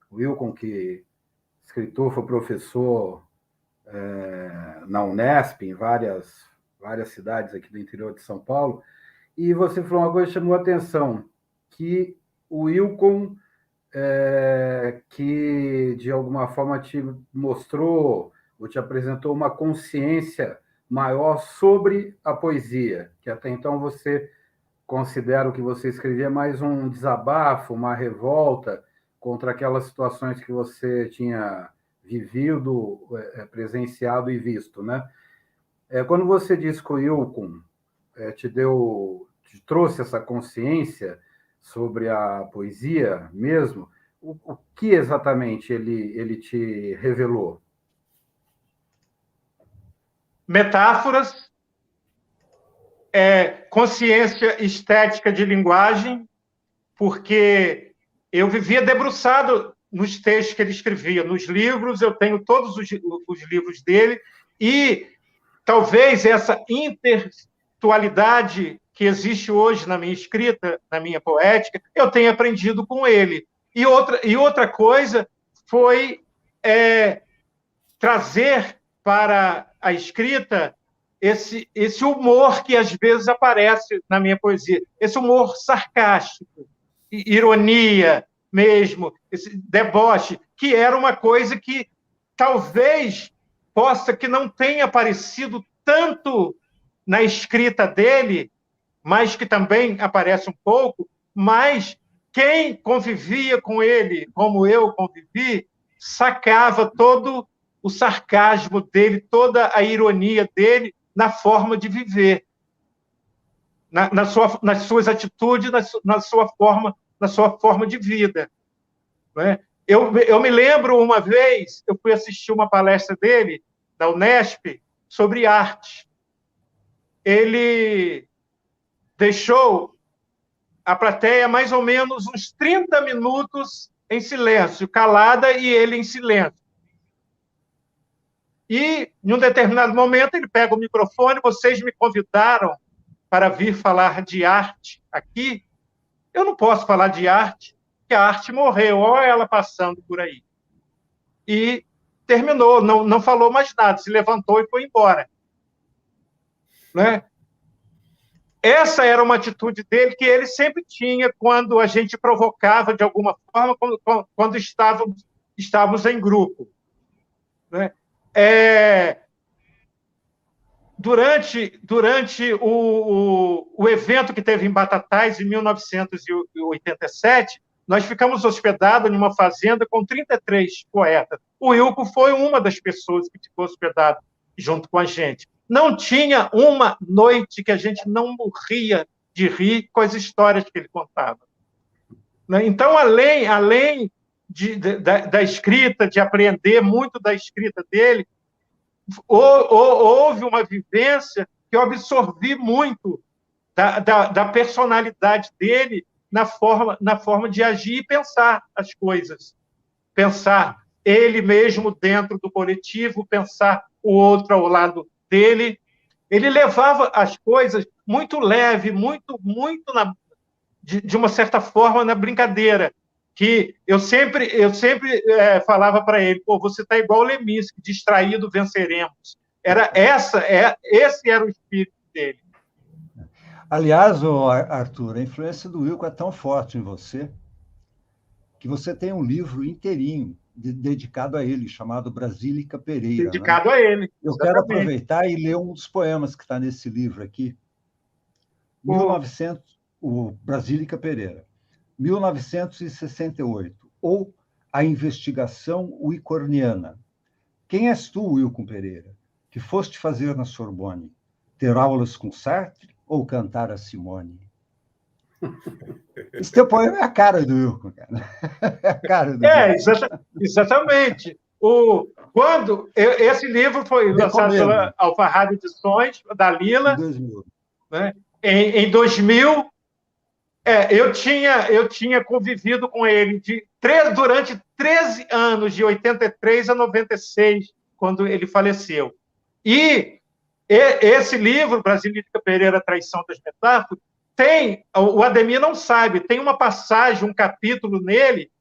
[SPEAKER 4] O Wilcon, que escritor, foi professor na Unesp, em várias cidades aqui do interior de São Paulo, e você falou uma coisa que chamou a atenção, que o Wilcon, que de alguma forma te mostrou ou te apresentou uma consciência maior sobre a poesia, que até então você considera o que você escrevia mais um desabafo, uma revolta contra aquelas situações que você tinha vivido, presenciado e visto, né? Quando você diz que o Wilcon te trouxe essa consciência sobre a poesia mesmo, o que exatamente ele te revelou?
[SPEAKER 3] Metáforas, consciência estética de linguagem, porque eu vivia debruçado nos textos que ele escrevia, nos livros, eu tenho todos os livros dele, e talvez essa intertextualidade que existe hoje na minha escrita, na minha poética, eu tenha aprendido com ele. E outra coisa foi trazer para a escrita esse humor que às vezes aparece na minha poesia, esse humor sarcástico, ironia mesmo, esse deboche, que era uma coisa que talvez possa que não tenha aparecido tanto na escrita dele, mas que também aparece um pouco, mas quem convivia com ele, como eu convivi, sacava todo o sarcasmo dele, toda a ironia dele na forma de viver, nas suas atitudes, na sua forma de vida. Né? Eu me lembro uma vez, eu fui assistir uma palestra dele, da Unesp, sobre arte. Ele deixou a plateia mais ou menos uns 30 minutos em silêncio, calada, e ele em silêncio. E, em um determinado momento, ele pega o microfone: vocês me convidaram para vir falar de arte aqui. Eu não posso falar de arte, porque a arte morreu, olha ela passando por aí. E terminou, não falou mais nada, se levantou e foi embora. Né? Essa era uma atitude dele que ele sempre tinha quando a gente provocava de alguma forma, quando estávamos em grupo. Né? Durante o evento que teve em Batatais, em 1987, nós ficamos hospedados em uma fazenda com 33 poetas. O Wilcon foi uma das pessoas que ficou hospedado junto com a gente. Não tinha uma noite que a gente não morria de rir com as histórias que ele contava. Então, além da escrita, de aprender muito da escrita dele, houve uma vivência que eu absorvi muito da personalidade dele na forma de agir e pensar as coisas. Pensar ele mesmo dentro do coletivo, pensar o outro ao lado dele. Ele levava as coisas muito leve, muito de uma certa forma, na brincadeira. que eu sempre falava para ele, pô, você está igual o Leminski, distraído, venceremos. Esse era o espírito dele.
[SPEAKER 1] Aliás, Arthur, a influência do Wilco é tão forte em você que você tem um livro inteirinho dedicado a ele, chamado Brasílica Pereira.
[SPEAKER 3] Dedicado a ele.
[SPEAKER 1] Eu quero aproveitar e ler um dos poemas que está nesse livro aqui. O Brasílica Pereira, 1968, ou A Investigação Uicorniana. Quem és tu, Wilco Pereira, que foste fazer na Sorbonne? Ter aulas com Sartre ou cantar a Simone? Esse teu poema é a cara do Wilco, cara. É a cara do
[SPEAKER 3] exatamente. Esse livro foi lançado pela Alfarrado Edições, da Lila.
[SPEAKER 1] Em 2000.
[SPEAKER 3] Né? Em 2000, eu tinha convivido com ele durante 13 anos, de 83 a 96, quando ele faleceu. E esse livro, Brasílica Pereira, Traição das Metáforas, o Ademir não sabe, tem uma passagem, um capítulo nele,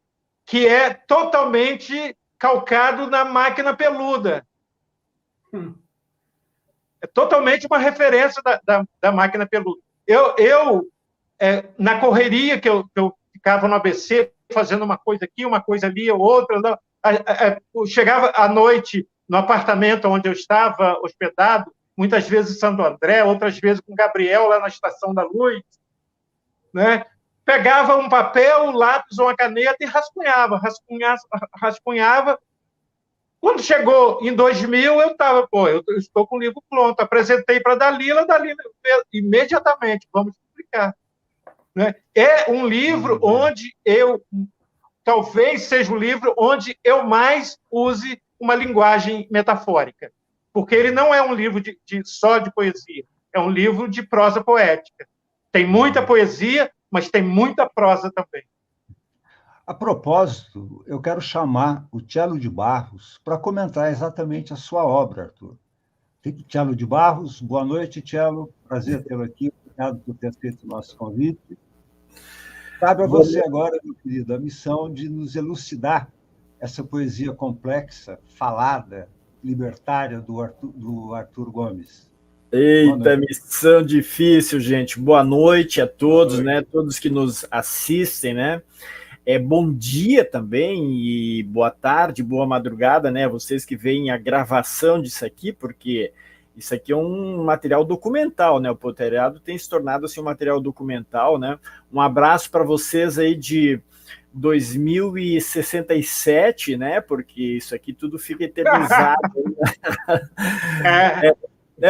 [SPEAKER 3] que é totalmente calcado na Máquina Peluda. É totalmente uma referência da Máquina Peluda. Na correria que eu ficava no ABC, fazendo uma coisa aqui, uma coisa ali, outra, eu chegava à noite no apartamento onde eu estava hospedado, muitas vezes em Santo André, outras vezes com Gabriel, lá na Estação da Luz, né? Pegava um papel, um lápis ou uma caneta e rascunhava. Quando chegou em 2000, eu estou com o livro pronto. Apresentei para a Dalila imediatamente, vamos publicar. Né? É um livro onde talvez seja o livro onde eu mais use uma linguagem metafórica, porque ele não é um livro só de poesia, é um livro de prosa poética. Tem muita poesia, mas tem muita prosa também.
[SPEAKER 1] A propósito, eu quero chamar o Tchelo de Barros para comentar exatamente a sua obra, Arthur. Tchelo de Barros, boa noite, Tchelo. Prazer tê-lo aqui. Obrigado por ter feito o nosso convite. Cabe a você agora, meu querido, a missão de nos elucidar essa poesia complexa, falada, libertária do Arthur Gomes.
[SPEAKER 5] Eita, missão difícil, gente. Boa noite a todos, né? Todos que nos assistem, né? Bom dia também e boa tarde, boa madrugada, né? Vocês que veem a gravação disso aqui, porque isso aqui é um material documental, né? O Poteriado tem se tornado assim um material documental, né? Um abraço para vocês aí de 2067, né? Porque isso aqui tudo fica eternizado.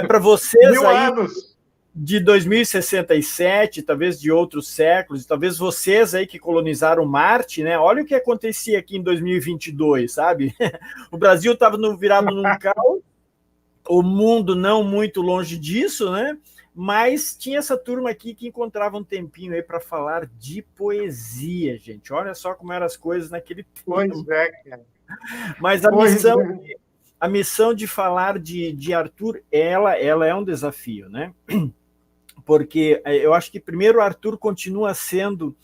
[SPEAKER 5] Para vocês
[SPEAKER 3] 1000
[SPEAKER 5] aí
[SPEAKER 3] anos.
[SPEAKER 5] De 2067, talvez de outros séculos, talvez vocês aí que colonizaram Marte, né? Olha o que acontecia aqui em 2022, sabe? O Brasil estava virado num caos, o mundo não muito longe disso, né? Mas tinha essa turma aqui que encontrava um tempinho aí para falar de poesia, gente. Olha só como eram as coisas naquele tempo.
[SPEAKER 3] Pois é, cara.
[SPEAKER 5] Mas a missão de falar de Arthur, ela é um desafio, né? Porque eu acho que primeiro o Arthur continua sendo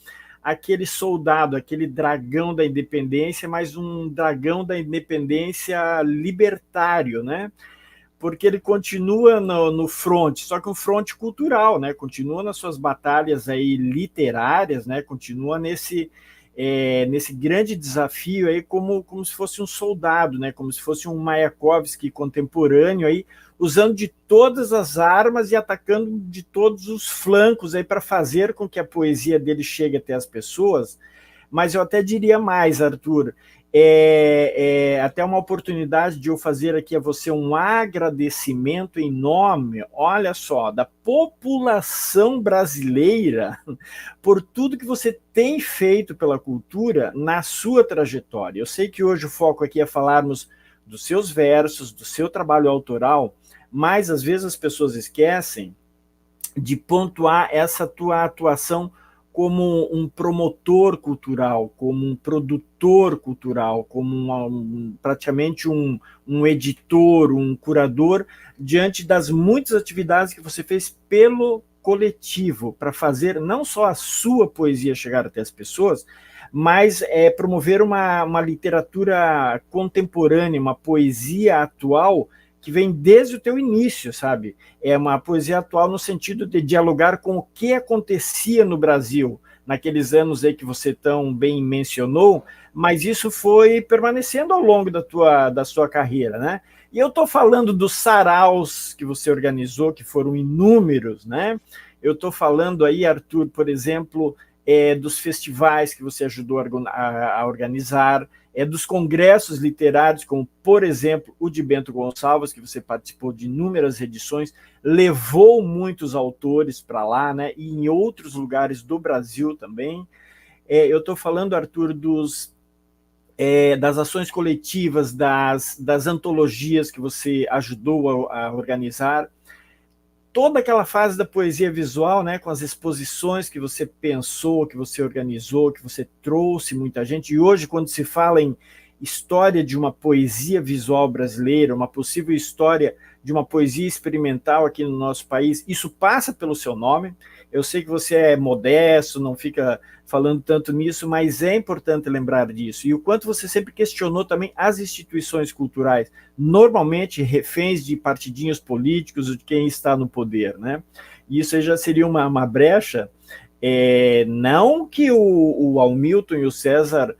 [SPEAKER 5] aquele soldado, aquele dragão da independência, mas um dragão da independência libertário, né? Porque ele continua no fronte, só que um fronte cultural, né? Continua nas suas batalhas aí literárias, né? Continua nesse grande desafio aí como se fosse um soldado, né? Como se fosse um Mayakovsky contemporâneo aí, usando de todas as armas e atacando de todos os flancos aí para fazer com que a poesia dele chegue até as pessoas. Mas eu até diria mais, Arthur, até uma oportunidade de eu fazer aqui a você um agradecimento em nome, olha só, da população brasileira por tudo que você tem feito pela cultura na sua trajetória. Eu sei que hoje o foco aqui é falarmos dos seus versos, do seu trabalho autoral, mas às vezes as pessoas esquecem de pontuar essa tua atuação como um promotor cultural, como um produtor cultural, como praticamente um editor, um curador, diante das muitas atividades que você fez pelo coletivo para fazer não só a sua poesia chegar até as pessoas, mas promover uma literatura contemporânea, uma poesia atual que vem desde o teu início, sabe? É uma poesia atual no sentido de dialogar com o que acontecia no Brasil naqueles anos aí que você tão bem mencionou, mas isso foi permanecendo ao longo da sua carreira, né? E eu estou falando dos saraus que você organizou, que foram inúmeros, né? Eu estou falando aí, Arthur, por exemplo, dos festivais que você ajudou a organizar, dos congressos literários, como, por exemplo, o de Bento Gonçalves, que você participou de inúmeras edições, levou muitos autores para lá, né? E em outros lugares do Brasil também. Eu estou falando, Arthur, das ações coletivas, das antologias que você ajudou a organizar, toda aquela fase da poesia visual, né, com as exposições que você pensou, que você organizou, que você trouxe muita gente, e hoje, quando se fala em história de uma poesia visual brasileira, uma possível história de uma poesia experimental aqui no nosso país, isso passa pelo seu nome. Eu sei que você é modesto, não fica falando tanto nisso, mas é importante lembrar disso. E o quanto você sempre questionou também as instituições culturais, normalmente reféns de partidinhos políticos, de quem está no poder, né? E isso aí já seria uma brecha. Não que o Hamilton e o César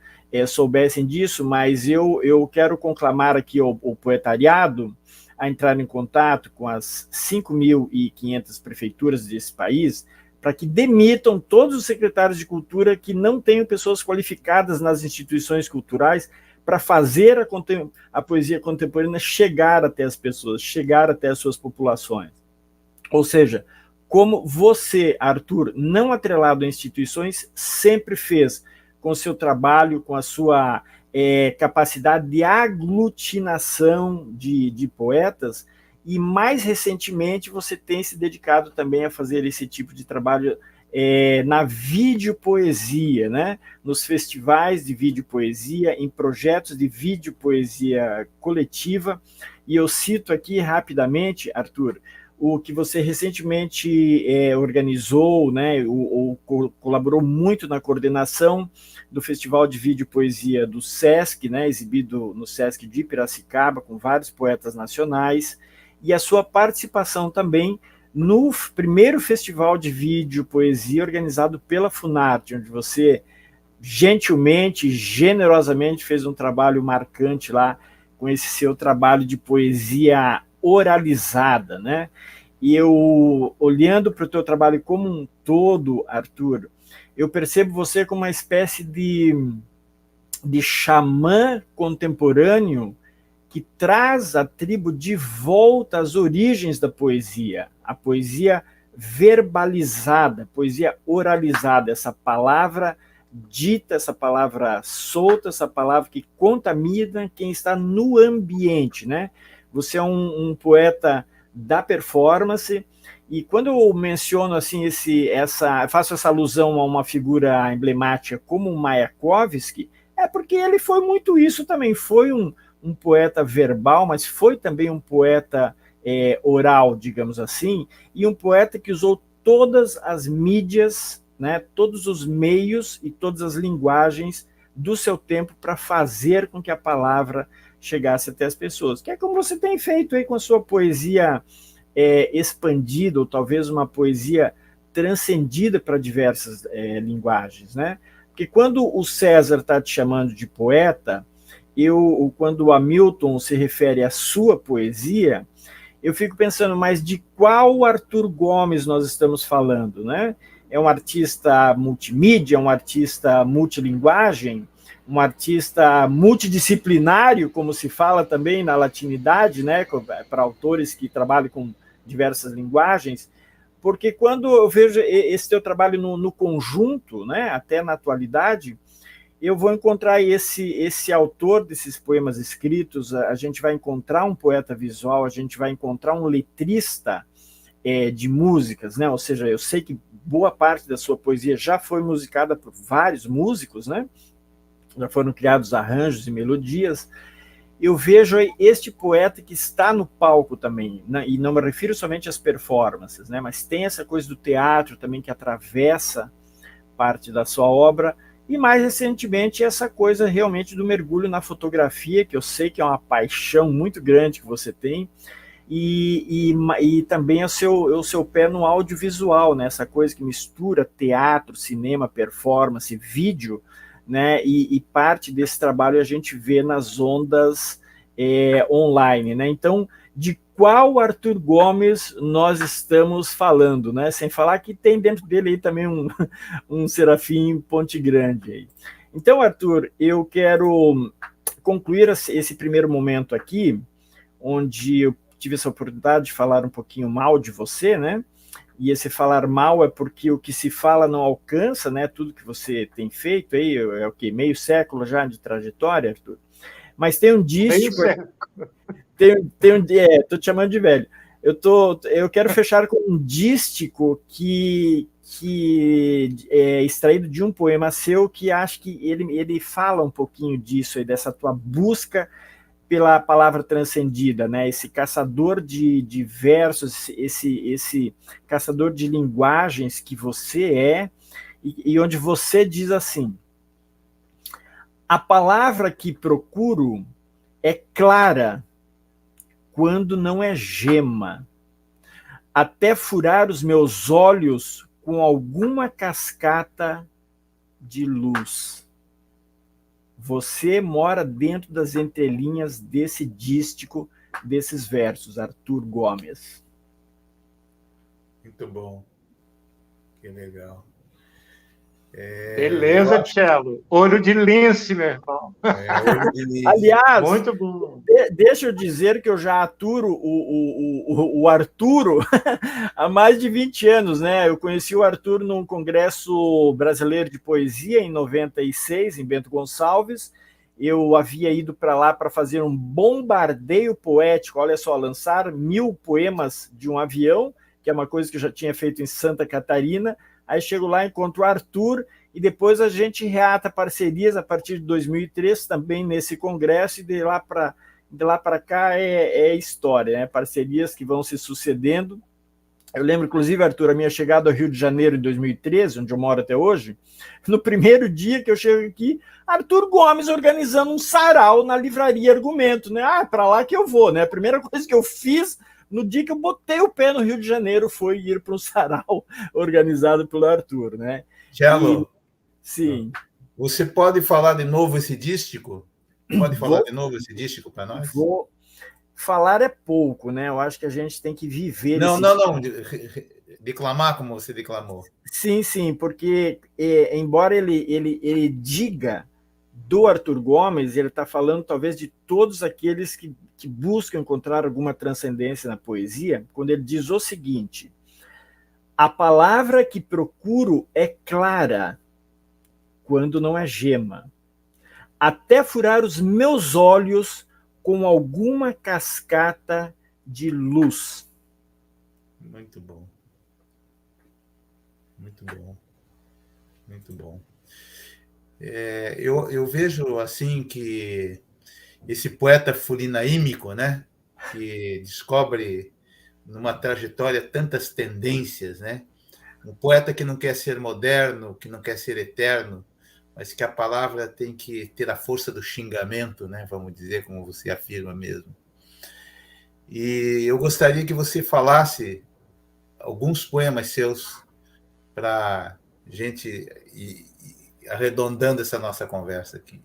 [SPEAKER 5] soubessem disso, mas eu quero conclamar aqui o poetariado a entrar em contato com as 5.500 prefeituras desse país, para que demitam todos os secretários de cultura que não tenham pessoas qualificadas nas instituições culturais para fazer a poesia contemporânea chegar até as pessoas, chegar até as suas populações. Ou seja, como você, Arthur, não atrelado a instituições, sempre fez com o seu trabalho, com a sua capacidade de aglutinação de poetas, e mais recentemente você tem se dedicado também a fazer esse tipo de trabalho na videopoesia, né? Nos festivais de videopoesia, em projetos de videopoesia coletiva. E eu cito aqui rapidamente, Arthur, o que você recentemente organizou, né? Ou colaborou muito na coordenação do Festival de Videopoesia do SESC, né? Exibido no SESC de Piracicaba, com vários poetas nacionais, e a sua participação também no primeiro festival de vídeo poesia organizado pela Funarte, onde você gentilmente, generosamente fez um trabalho marcante lá com esse seu trabalho de poesia oralizada, né? E eu, olhando para o teu trabalho como um todo, Arthur, eu percebo você como uma espécie de xamã contemporâneo que traz a tribo de volta às origens da poesia, a poesia verbalizada, poesia oralizada, essa palavra dita, essa palavra solta, essa palavra que contamina quem está no ambiente, né? Você é um poeta da performance, e quando eu menciono assim faço essa alusão a uma figura emblemática como o Mayakovsky, é porque ele foi muito isso também, foi um poeta verbal, mas foi também um poeta oral, digamos assim, e um poeta que usou todas as mídias, né, todos os meios e todas as linguagens do seu tempo para fazer com que a palavra chegasse até as pessoas, que é como você tem feito aí com a sua poesia expandida, ou talvez uma poesia transcendida para diversas linguagens, né? Porque quando o César está te chamando de poeta, quando o Hamilton se refere à sua poesia, eu fico pensando, mas de qual Arthur Gomes nós estamos falando, né? É um artista multimídia, um artista multilinguagem, um artista multidisciplinário, como se fala também na latinidade, né? Para autores que trabalham com diversas linguagens, porque quando eu vejo esse teu trabalho no conjunto, né? Até na atualidade, eu vou encontrar esse autor desses poemas escritos, a gente vai encontrar um poeta visual, a gente vai encontrar um letrista de músicas, né? Ou seja, eu sei que boa parte da sua poesia já foi musicada por vários músicos, né? Já foram criados arranjos e melodias, eu vejo este poeta que está no palco também, né? E não me refiro somente às performances, né? Mas tem essa coisa do teatro também que atravessa parte da sua obra, e mais recentemente essa coisa realmente do mergulho na fotografia, que eu sei que é uma paixão muito grande que você tem, e também o seu pé no audiovisual, né? Essa coisa que mistura teatro, cinema, performance, vídeo, né? E parte desse trabalho a gente vê nas ondas online, né? Então, de qual Arthur Gomes nós estamos falando, né? Sem falar que tem dentro dele aí também um Serafim Ponte Grande. Aí. Então, Arthur, eu quero concluir esse primeiro momento aqui, onde eu tive essa oportunidade de falar um pouquinho mal de você, né? E esse falar mal é porque o que se fala não alcança, né? Tudo que você tem feito aí, é o quê? Meio século já de trajetória, Arthur? Mas tem um dístico... Tô te chamando de velho. Eu quero fechar com um dístico que é extraído de um poema seu, que acho que ele fala um pouquinho disso aí, dessa tua busca pela palavra transcendida, né? Esse caçador de versos, esse caçador de linguagens que você é, e onde você diz assim: a palavra que procuro é clara quando não é gema, até furar os meus olhos com alguma cascata de luz. Você mora dentro das entrelinhas desse dístico, desses versos, Arthur Gomes.
[SPEAKER 2] Muito bom. Que legal.
[SPEAKER 3] Beleza, Tchelo. Olho de lince, meu irmão.
[SPEAKER 2] Olho de lince.
[SPEAKER 5] Aliás,
[SPEAKER 3] muito bom.
[SPEAKER 5] Deixa eu dizer que eu já aturo o Arturo há mais de 20 anos, né? Eu conheci o Arthur num congresso brasileiro de poesia em 96, em Bento Gonçalves. Eu havia ido para lá para fazer um bombardeio poético, olha só, lançar 1000 poemas de um avião, que é uma coisa que eu já tinha feito em Santa Catarina. Aí chego lá, encontro o Arthur, e depois a gente reata parcerias a partir de 2003, também nesse congresso, e de lá para cá é história, né? Parcerias que vão se sucedendo. Eu lembro, inclusive, Arthur, a minha chegada ao Rio de Janeiro em 2013, onde eu moro até hoje, no primeiro dia que eu chego aqui, Arthur Gomes organizando um sarau na livraria Argumento, né? Para lá que eu vou, né? A primeira coisa que eu fiz no dia que eu botei o pé no Rio de Janeiro foi ir para um sarau organizado pelo Arthur, né?
[SPEAKER 2] Tchelo,
[SPEAKER 5] sim.
[SPEAKER 2] Você pode falar de novo esse dístico? Pode falar de novo esse dístico para nós?
[SPEAKER 5] Vou. Falar é pouco, né? Eu acho que a gente tem que viver.
[SPEAKER 2] Não. Declamar como você declamou.
[SPEAKER 5] Sim, porque embora ele diga do Arthur Gomes, ele está falando talvez de todos aqueles que buscam encontrar alguma transcendência na poesia, quando ele diz o seguinte: a palavra que procuro é clara, quando não é gema, até furar os meus olhos com alguma cascata de luz.
[SPEAKER 2] Muito bom. Muito bom. Muito bom. Eu vejo assim que esse poeta fulinaímico, né, que descobre numa trajetória tantas tendências, né, um poeta que não quer ser moderno, que não quer ser eterno, mas que a palavra tem que ter a força do xingamento, né, vamos dizer, como você afirma mesmo. E eu gostaria que você falasse alguns poemas seus para a gente ir arredondando essa nossa conversa aqui.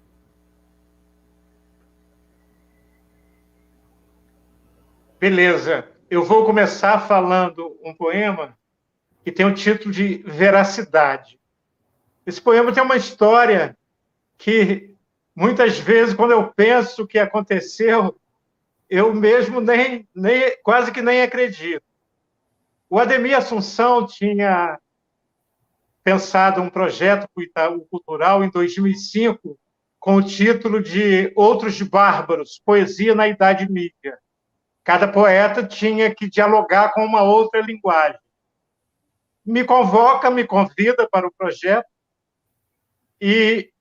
[SPEAKER 3] Beleza. Eu vou começar falando um poema que tem o título de Veracidade. Esse poema tem uma história que, muitas vezes, quando eu penso o que aconteceu, eu mesmo quase que nem acredito. O Ademir Assunção tinha pensado um projeto para o Itaú Cultural em 2005, com o título de Outros Bárbaros, Poesia na Idade Mídia. Cada poeta tinha que dialogar com uma outra linguagem. Me convoca, me convida para o projeto, e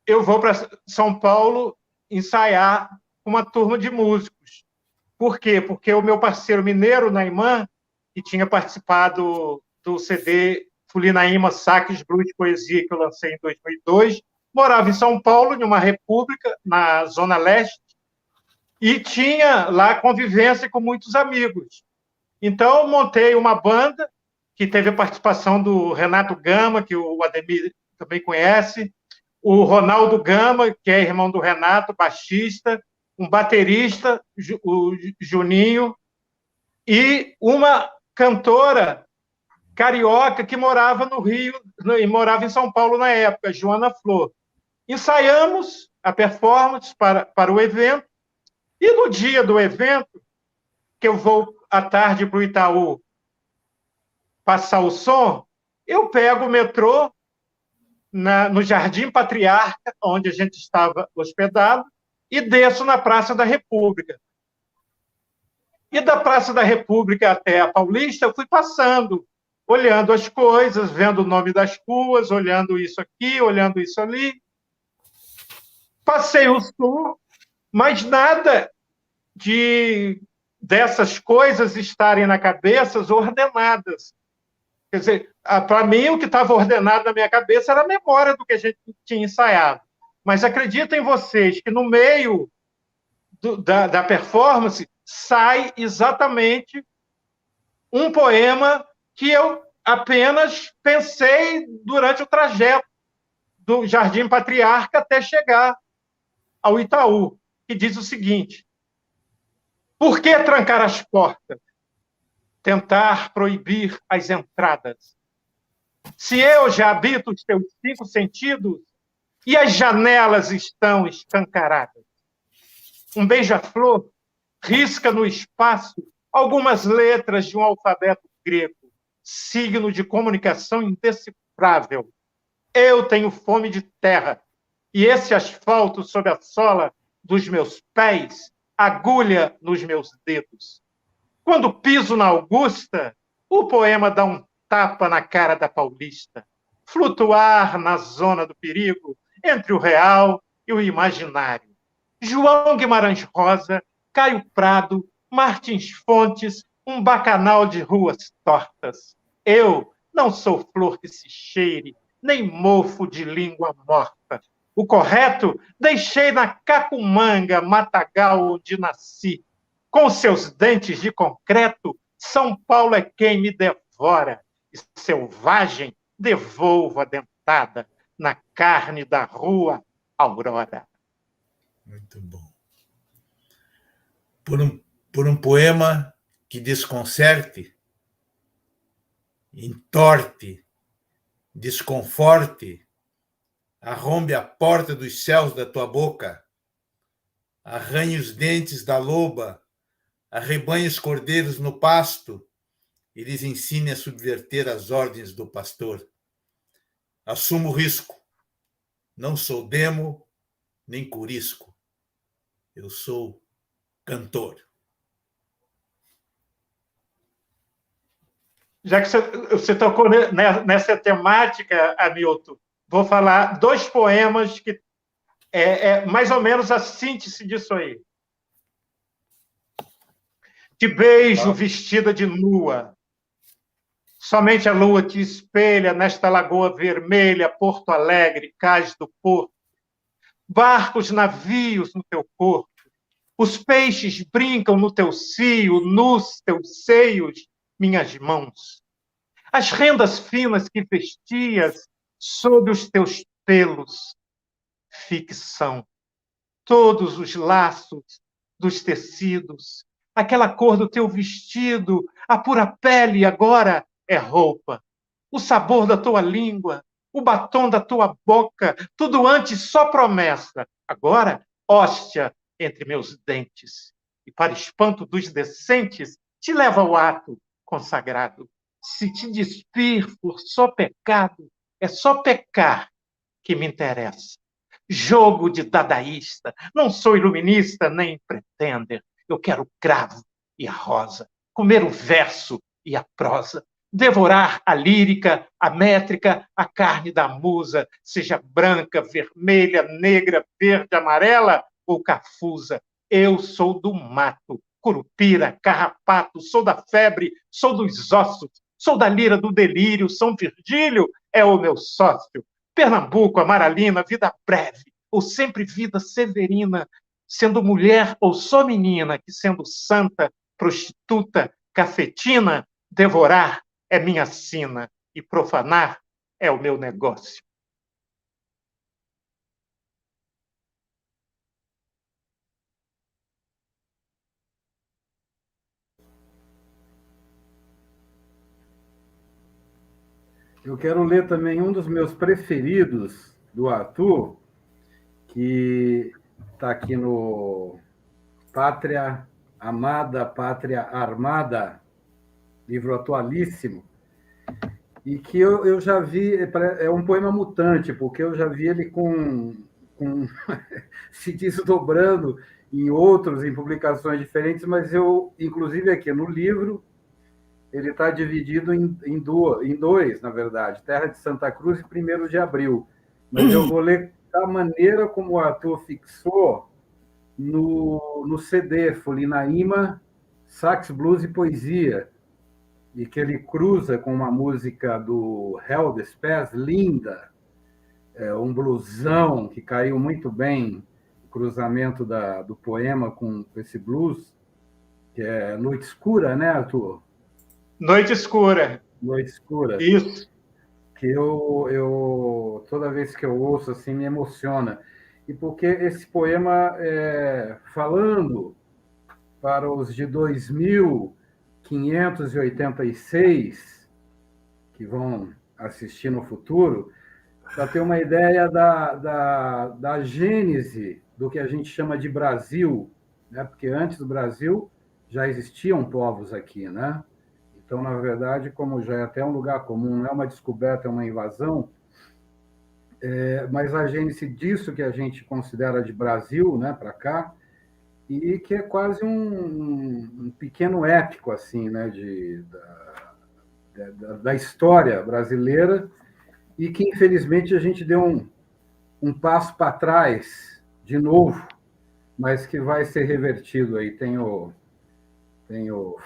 [SPEAKER 3] eu vou para São Paulo ensaiar com uma turma de músicos. Por quê? Porque o meu parceiro mineiro, Naimã, que tinha participado do CD Fulinaíma, Saques, Blues e Poesia, que eu lancei em 2002, morava em São Paulo, em uma república, na Zona Leste, e tinha lá convivência com muitos amigos. Então, eu montei uma banda que teve a participação do Renato Gama, que o Ademir também conhece, o Ronaldo Gama, que é irmão do Renato, baixista, um baterista, o Juninho, e uma cantora carioca que morava no Rio e morava em São Paulo na época, Joana Flor. Ensaiamos a performance para o evento, e no dia do evento, que eu vou à tarde para o Itaú passar o som, eu pego o metrô no Jardim Patriarca, onde a gente estava hospedado, e desço na Praça da República. E da Praça da República até a Paulista, eu fui passando, olhando as coisas, vendo o nome das ruas, olhando isso aqui, olhando isso ali. Passei o som, mas nada dessas coisas estarem na cabeça ordenadas. Quer dizer, para mim, o que estava ordenado na minha cabeça era a memória do que a gente tinha ensaiado. Mas acreditem vocês que no meio da performance sai exatamente um poema que eu apenas pensei durante o trajeto do Jardim Patriarca até chegar ao Itaú, que diz o seguinte: por que trancar as portas? Tentar proibir as entradas. Se eu já habito os teus 5 sentidos e as janelas estão escancaradas. Um beija-flor risca no espaço algumas letras de um alfabeto grego, signo de comunicação indecifrável. Eu tenho fome de terra, e esse asfalto sob a sola dos meus pés, agulha nos meus dedos. Quando piso na Augusta, o poema dá um tapa na cara da Paulista. Flutuar na zona do perigo, entre o real e o imaginário. João Guimarães Rosa, Caio Prado, Martins Fontes, um bacanal de ruas tortas. Eu não sou flor que se cheire, nem mofo de língua morta. O correto deixei na Cacumanga, matagal onde nasci. Com seus dentes de concreto, São Paulo é quem me devora. E selvagem, devolvo a dentada na carne da rua Aurora.
[SPEAKER 2] Muito bom. Por um poema que desconcerte, entorte, desconforte, arrombe a porta dos céus da tua boca, arranhe os dentes da loba, arrebanhe os cordeiros no pasto e lhes ensine a subverter as ordens do pastor. Assumo o risco. Não sou demo nem curisco. Eu sou cantor.
[SPEAKER 3] Já que você tocou nessa temática, Hamilton, vou falar 2 poemas que é mais ou menos a síntese disso aí. Te beijo vestida de nua. Somente a lua te espelha nesta lagoa vermelha, Porto Alegre, cais do porto. Barcos, navios no teu corpo. Os peixes brincam no teu cio, nos teus seios, minhas mãos. As rendas finas que vestias sob os teus pelos. Ficção. Todos os laços dos tecidos. Aquela cor do teu vestido, a pura pele agora é roupa. O sabor da tua língua, o batom da tua boca, tudo antes só promessa. Agora, hóstia entre meus dentes. E para espanto dos decentes, te leva ao ato consagrado. Se te despir por só pecado, é só pecar que me interessa. Jogo de dadaísta, não sou iluminista nem pretender. Eu quero o cravo e a rosa, comer o verso e a prosa, devorar a lírica, a métrica, a carne da musa, seja branca, vermelha, negra, verde, amarela ou cafusa. Eu sou do mato, curupira, carrapato, sou da febre, sou dos ossos, sou da lira do delírio, São Virgílio é o meu sócio. Pernambuco, Amaralina, vida breve, ou sempre vida severina, sendo mulher ou só menina, que sendo santa, prostituta, cafetina, devorar é minha sina e profanar é o meu negócio.
[SPEAKER 4] Eu quero ler também um dos meus preferidos do Arthur, que está aqui no Pátria Amada, Pátria Armada, livro atualíssimo, e que eu já vi, é um poema mutante, porque eu já vi ele com se desdobrando em publicações diferentes, mas eu, inclusive aqui no livro, ele está dividido em dois, na verdade, Terra de Santa Cruz e 1º de Abril. Mas eu vou ler da maneira como o Arthur fixou no CD, Folinaíma, Sax, Blues e Poesia, e que ele cruza com uma música do Hell Despairs, linda, um blusão que caiu muito bem, o cruzamento do poema com esse blues, que é Noite Escura, né, Arthur?
[SPEAKER 3] Noite Escura.
[SPEAKER 4] Noite Escura.
[SPEAKER 3] Isso.
[SPEAKER 4] Que eu toda vez que eu ouço assim me emociona. E porque esse poema falando para os de 2586 que vão assistir no futuro, para ter uma ideia da gênese do que a gente chama de Brasil, né? Porque antes do Brasil já existiam povos aqui, né? Então, na verdade, como já é até um lugar comum, não é uma descoberta, é uma invasão, mas a gênese disso que a gente considera de Brasil, né, para cá, e que é quase um pequeno épico, assim, né, da história brasileira, e que, infelizmente, a gente deu um passo para trás, de novo, mas que vai ser revertido aí, tenho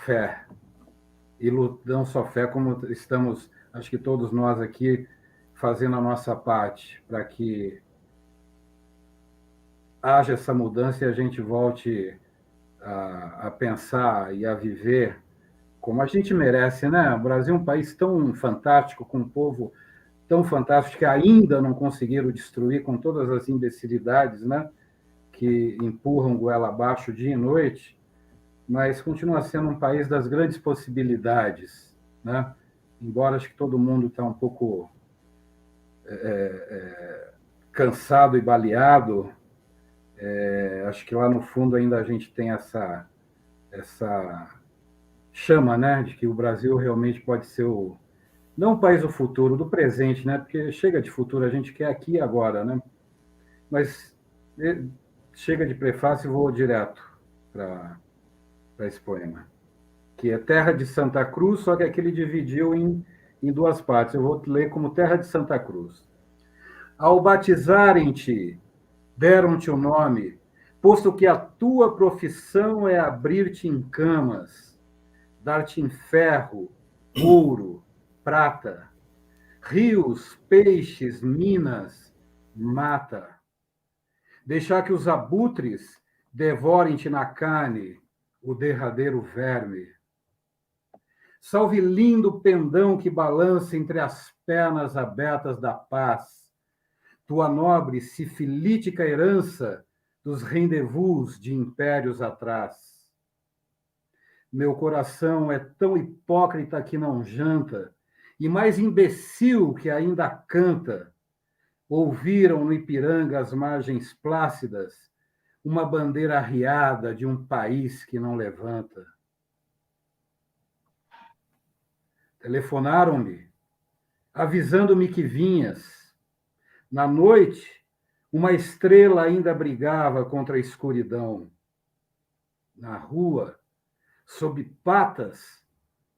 [SPEAKER 4] fé. E não só fé, como estamos, acho que todos nós aqui, fazendo a nossa parte para que haja essa mudança e a gente volte a pensar e a viver como a gente merece, né? O Brasil é um país tão fantástico, com um povo tão fantástico que ainda não conseguiram destruir com todas as imbecilidades, né? Que empurram goela abaixo dia e noite, mas continua sendo um país das grandes possibilidades, né? Embora acho que todo mundo está um pouco cansado e baleado, acho que lá no fundo ainda a gente tem essa chama, né, de que o Brasil realmente pode ser não o país do futuro, do presente, né? Porque chega de futuro, a gente quer aqui e agora, né? Mas chega de prefácio e vou direto para esse poema, que é Terra de Santa Cruz, só que aqui ele dividiu em duas partes. Eu vou ler como Terra de Santa Cruz. Ao batizarem-te, deram-te o nome, posto que a tua profissão é abrir-te em camas, dar-te em ferro, ouro, prata, rios, peixes, minas, mata. Deixar que os abutres devorem-te na carne, o derradeiro verme. Salve lindo pendão que balança entre as pernas abertas da paz, tua nobre sifilítica herança dos rendezvous de impérios atrás. Meu coração é tão hipócrita que não janta, e mais imbecil que ainda canta. Ouviram no Ipiranga as margens plácidas uma bandeira arriada de um país que não levanta. Telefonaram-me, avisando-me que vinhas. Na noite, uma estrela ainda brigava contra a escuridão. Na rua, sob patas,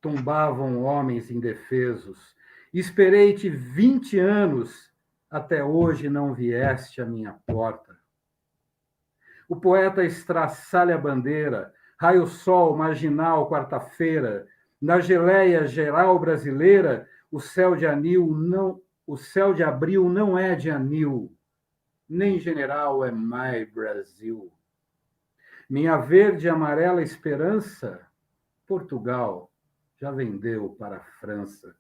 [SPEAKER 4] tombavam homens indefesos. Esperei-te 20 anos, até hoje não vieste à minha porta. O poeta estraçalha a bandeira, raio-sol, marginal, quarta-feira, na geleia geral brasileira, o céu de abril não é de anil, nem general é mais Brasil. Minha verde e amarela esperança, Portugal já vendeu para a França.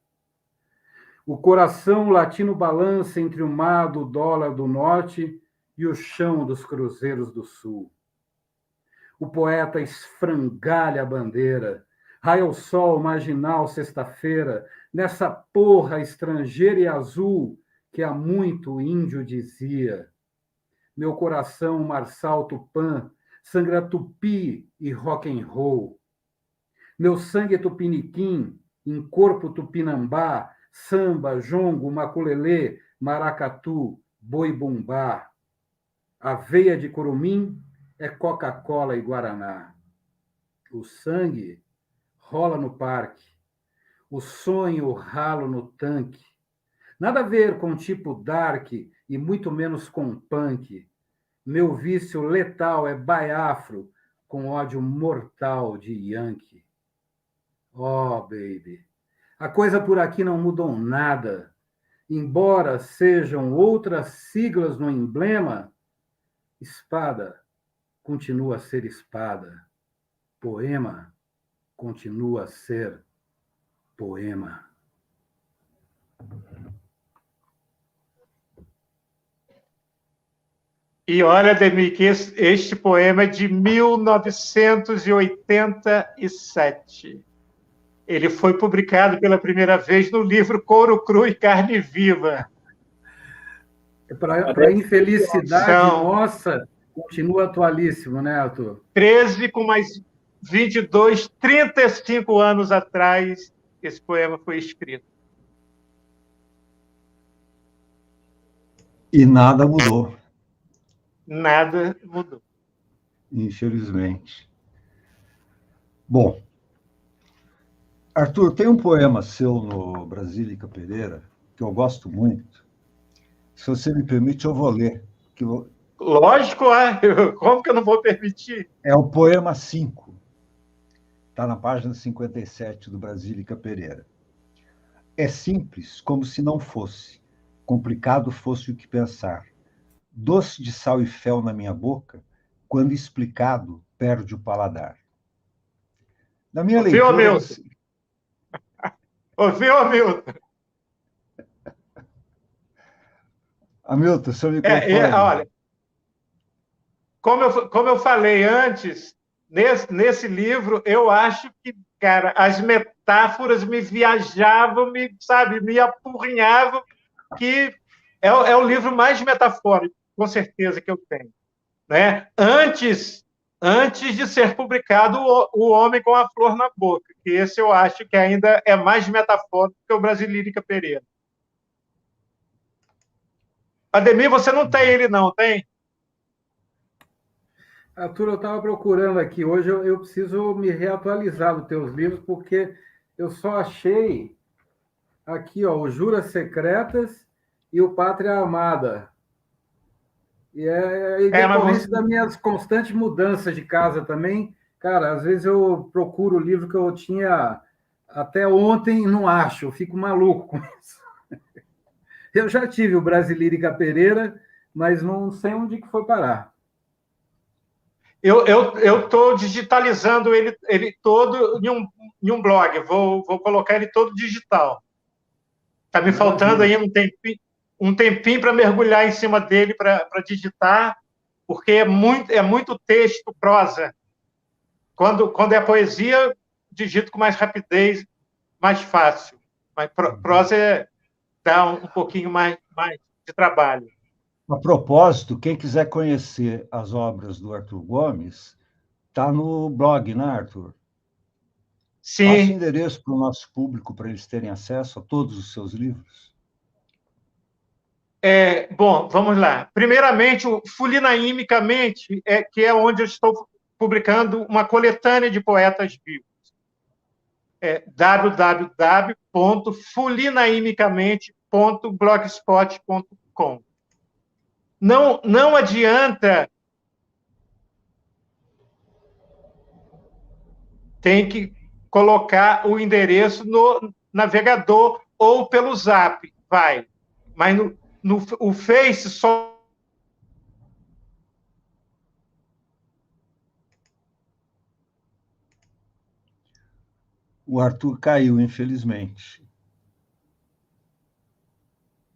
[SPEAKER 4] O coração latino balança entre o mar do dólar do norte e o chão dos cruzeiros do sul. O poeta esfrangalha a bandeira, raia o sol marginal sexta-feira, nessa porra estrangeira e azul que há muito índio dizia. Meu coração marçal tupã, sangra tupi e rock and roll. Meu sangue tupiniquim, em corpo tupinambá, samba, jongo, maculelê, maracatu, boi-bumbá. A veia de curumim é Coca-Cola e Guaraná. O sangue rola no parque, o sonho ralo no tanque. Nada a ver com tipo dark e muito menos com punk. Meu vício letal é baiafro com ódio mortal de Yankee. Oh, baby, a coisa por aqui não mudou nada. Embora sejam outras siglas no emblema, espada continua a ser espada. Poema continua a ser poema.
[SPEAKER 3] E olha, Ademir, que este poema é de 1987. Ele foi publicado pela primeira vez no livro Couro Cru e Carne Viva.
[SPEAKER 4] Para infelicidade nossa, continua atualíssimo, né, Arthur?
[SPEAKER 3] 13 com mais 22, 35 anos atrás, esse poema foi escrito.
[SPEAKER 1] E nada mudou.
[SPEAKER 3] Nada mudou.
[SPEAKER 1] Infelizmente. Bom, Arthur, tem um poema seu no Brasílica Pereira que eu gosto muito. Se você me permite, eu vou ler.
[SPEAKER 3] Lógico, como que eu não vou permitir?
[SPEAKER 1] É o poema 5. Está na página 57 do Brasílica Pereira. É simples, como se não fosse. Complicado fosse o que pensar. Doce de sal e fel na minha boca, quando explicado, perde o paladar. Na minha leitura...
[SPEAKER 3] Hamilton? Ouviu, Hamilton?
[SPEAKER 1] Hamilton, seu microfone.
[SPEAKER 3] Olha, como eu falei antes, nesse livro, eu acho que, cara, as metáforas me viajavam, me apurrinhavam, que é o livro mais metafórico, com certeza, que eu tenho. Né? Antes de ser publicado O Homem com a Flor na Boca, que esse eu acho que ainda é mais metafórico que o Brasílica Pereira. Ademir, você não tem ele, não, tem?
[SPEAKER 4] Arthur, eu estava procurando aqui. Hoje eu preciso me reatualizar dos teus livros, porque eu só achei aqui, ó, o Juras Secretas e o Pátria Amada. E em decorrência das minhas constantes mudanças de casa também, cara, às vezes eu procuro o livro que eu tinha até ontem e não acho, eu fico maluco com isso. Eu já tive o Brasílica Pereira, mas não sei onde que foi parar.
[SPEAKER 3] Eu estou digitalizando ele todo em um blog, vou colocar ele todo digital. Está me faltando aí um tempinho para mergulhar em cima dele para digitar, porque é muito texto, prosa. Quando é poesia, digito com mais rapidez, mais fácil. Mas prosa dá um pouquinho mais de trabalho.
[SPEAKER 1] A propósito, quem quiser conhecer as obras do Arthur Gomes, está no blog, né, Arthur?
[SPEAKER 3] Sim.
[SPEAKER 1] Passa o endereço para o nosso público, para eles terem acesso a todos os seus livros.
[SPEAKER 3] Bom, vamos lá. Primeiramente, o Fulinaimicamente, que é onde eu estou publicando uma coletânea de poetas vivos. www.fulinaimicamente.blogspot.com. Não adianta tem que colocar o endereço no navegador ou pelo Zap, vai. Mas o Face só...
[SPEAKER 1] O Arthur caiu, infelizmente.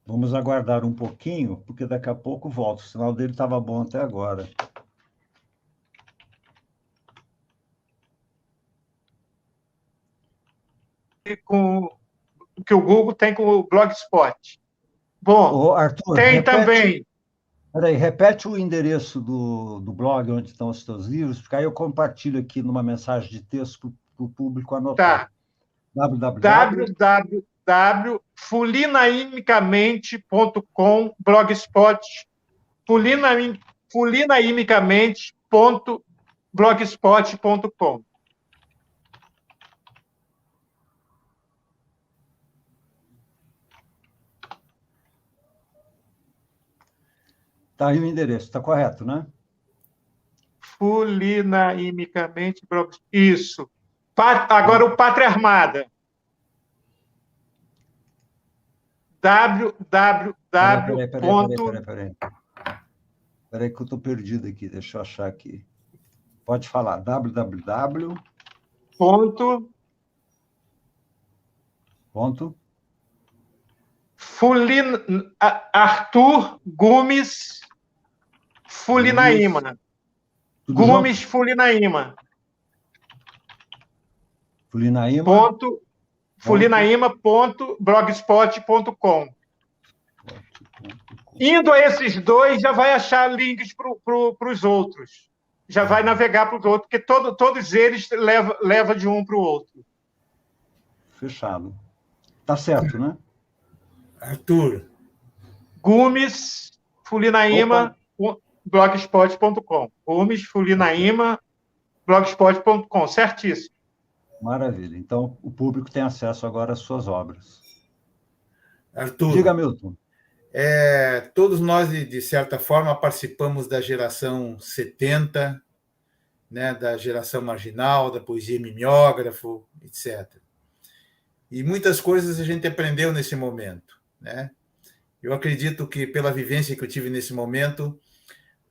[SPEAKER 1] Vamos aguardar um pouquinho, porque daqui a pouco volta. O sinal dele estava bom até agora.
[SPEAKER 3] Com o que o Google tem com o Blogspot. Bom,
[SPEAKER 1] Ô, Arthur,
[SPEAKER 3] tem também...
[SPEAKER 1] Peraí, repete o endereço do blog onde estão os teus livros, porque aí eu compartilho aqui numa mensagem de texto para o público anotar.
[SPEAKER 3] Tá. www.fulinaimicamente.com blogspot fulinaimicamente.blogspot.com.
[SPEAKER 1] Está aí o endereço, está correto, né?
[SPEAKER 3] Fulinaimicamente, isso. Agora o Pátria Armada. www.
[SPEAKER 1] Peraí que eu estou perdido aqui, deixa eu achar aqui. Pode falar, www.
[SPEAKER 3] Arthur Gomes Fulinaíma. Gomes Fulinaíma. Fulinaíma.blogspot.com. Indo a esses dois, já vai achar links para os outros. Já vai navegar para os outros, porque todos eles levam de um para o outro.
[SPEAKER 1] Fechado. Tá certo, né?
[SPEAKER 2] Arthur.
[SPEAKER 3] Gomes Fulinaíma. blogspot.com. Gomes Fulinaíma. blogspot.com. Certíssimo.
[SPEAKER 1] Maravilha. Então, o público tem acesso agora às suas obras.
[SPEAKER 2] Arthur.
[SPEAKER 1] Diga, Milton.
[SPEAKER 2] Todos nós, de certa forma, participamos da geração 70, né, da geração marginal, da poesia mimeógrafo, etc. E muitas coisas a gente aprendeu nesse momento, né? Eu acredito que, pela vivência que eu tive nesse momento,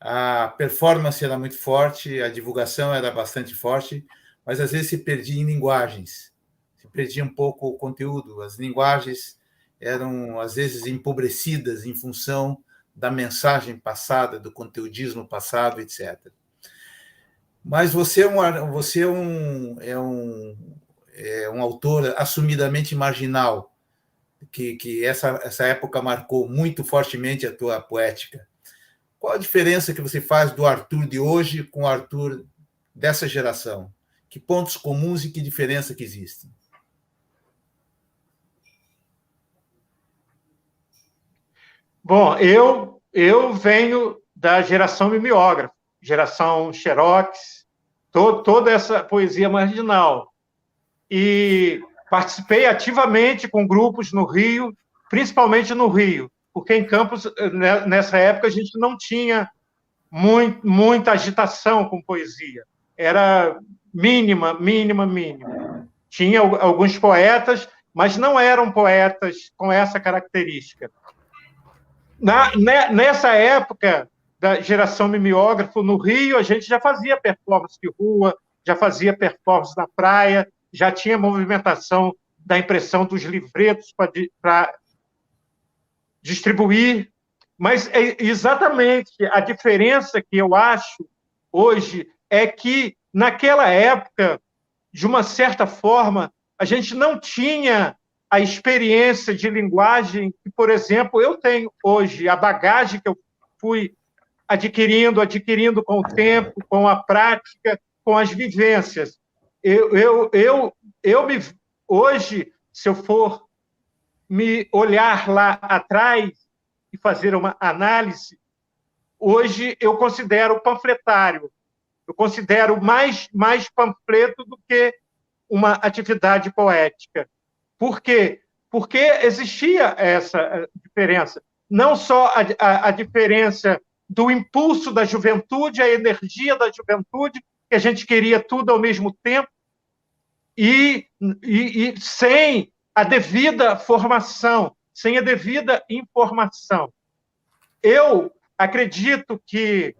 [SPEAKER 2] a performance era muito forte, a divulgação era bastante forte, mas às vezes se perdia em linguagens, se perdia um pouco o conteúdo, as linguagens eram às vezes empobrecidas em função da mensagem passada, do conteudismo passado, etc. Mas você é um autor assumidamente marginal, que essa época marcou muito fortemente a tua poética. Qual a diferença que você faz do Arthur de hoje com o Arthur dessa geração? Que pontos comuns e que diferença que existem?
[SPEAKER 3] Bom, eu venho da geração mimeógrafo, geração Xerox, toda essa poesia marginal. E participei ativamente com grupos no Rio, principalmente no Rio, porque em Campos, nessa época, a gente não tinha muita agitação com poesia. Era mínima. Tinha alguns poetas, mas não eram poetas com essa característica. Nessa época da geração mimeógrafo, no Rio, a gente já fazia performance de rua, já fazia performance na praia, já tinha movimentação da impressão dos livretos para distribuir, mas é exatamente a diferença que eu acho hoje é que, naquela época, de uma certa forma, a gente não tinha a experiência de linguagem que, por exemplo, eu tenho hoje, a bagagem que eu fui adquirindo com o tempo, com a prática, com as vivências. Hoje, se eu for me olhar lá atrás e fazer uma análise, hoje eu considero panfletário. Eu considero mais panfleto do que uma atividade poética. Por quê? Porque existia essa diferença. Não só a diferença do impulso da juventude, a energia da juventude, que a gente queria tudo ao mesmo tempo, e sem a devida formação, sem a devida informação. Eu acredito que,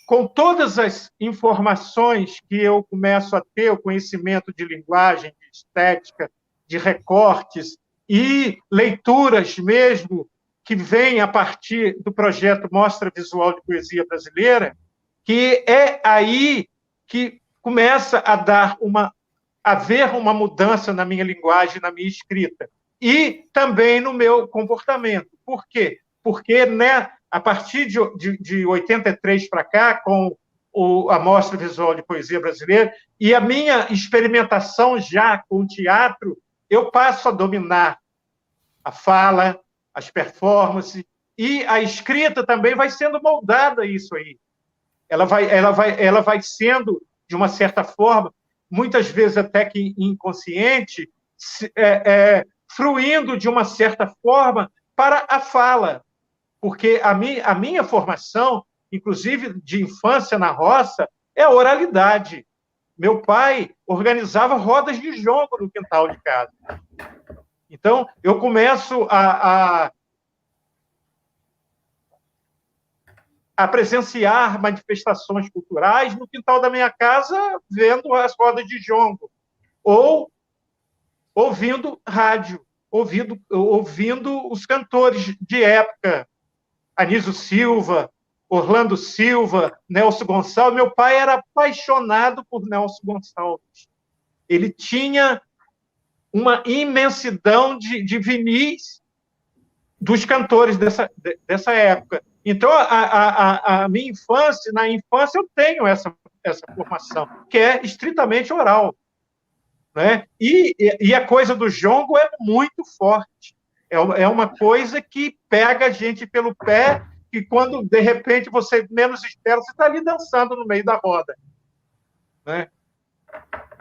[SPEAKER 3] com todas as informações que eu começo a ter, o conhecimento de linguagem, de estética, de recortes e leituras mesmo que vêm a partir do projeto Mostra Visual de Poesia Brasileira, que é aí que começa a haver uma mudança na minha linguagem, na minha escrita, e também no meu comportamento. Por quê? Porque, né, a partir de 83 para cá, com a Mostra Visual de Poesia Brasileira, e a minha experimentação já com o teatro, eu passo a dominar a fala, as performances, e a escrita também vai sendo moldada a isso aí. Ela vai sendo, de uma certa forma, muitas vezes até que inconsciente, fruindo de uma certa forma para a fala. Porque a minha formação, inclusive de infância na roça, é a oralidade. Meu pai organizava rodas de jongo no quintal de casa. Então, eu começo a presenciar manifestações culturais no quintal da minha casa, vendo as rodas de jongo, ou ouvindo rádio, ouvindo os cantores de época, Anísio Silva, Orlando Silva, Nelson Gonçalves. Meu pai era apaixonado por Nelson Gonçalves. Ele tinha uma imensidão de vinis dos cantores dessa época. Então, a minha infância, na infância, eu tenho essa formação, que é estritamente oral. Né? E a coisa do jongo é muito forte. É uma coisa que pega a gente pelo pé, que quando, de repente, você menos espera, você está ali dançando no meio da roda. Né?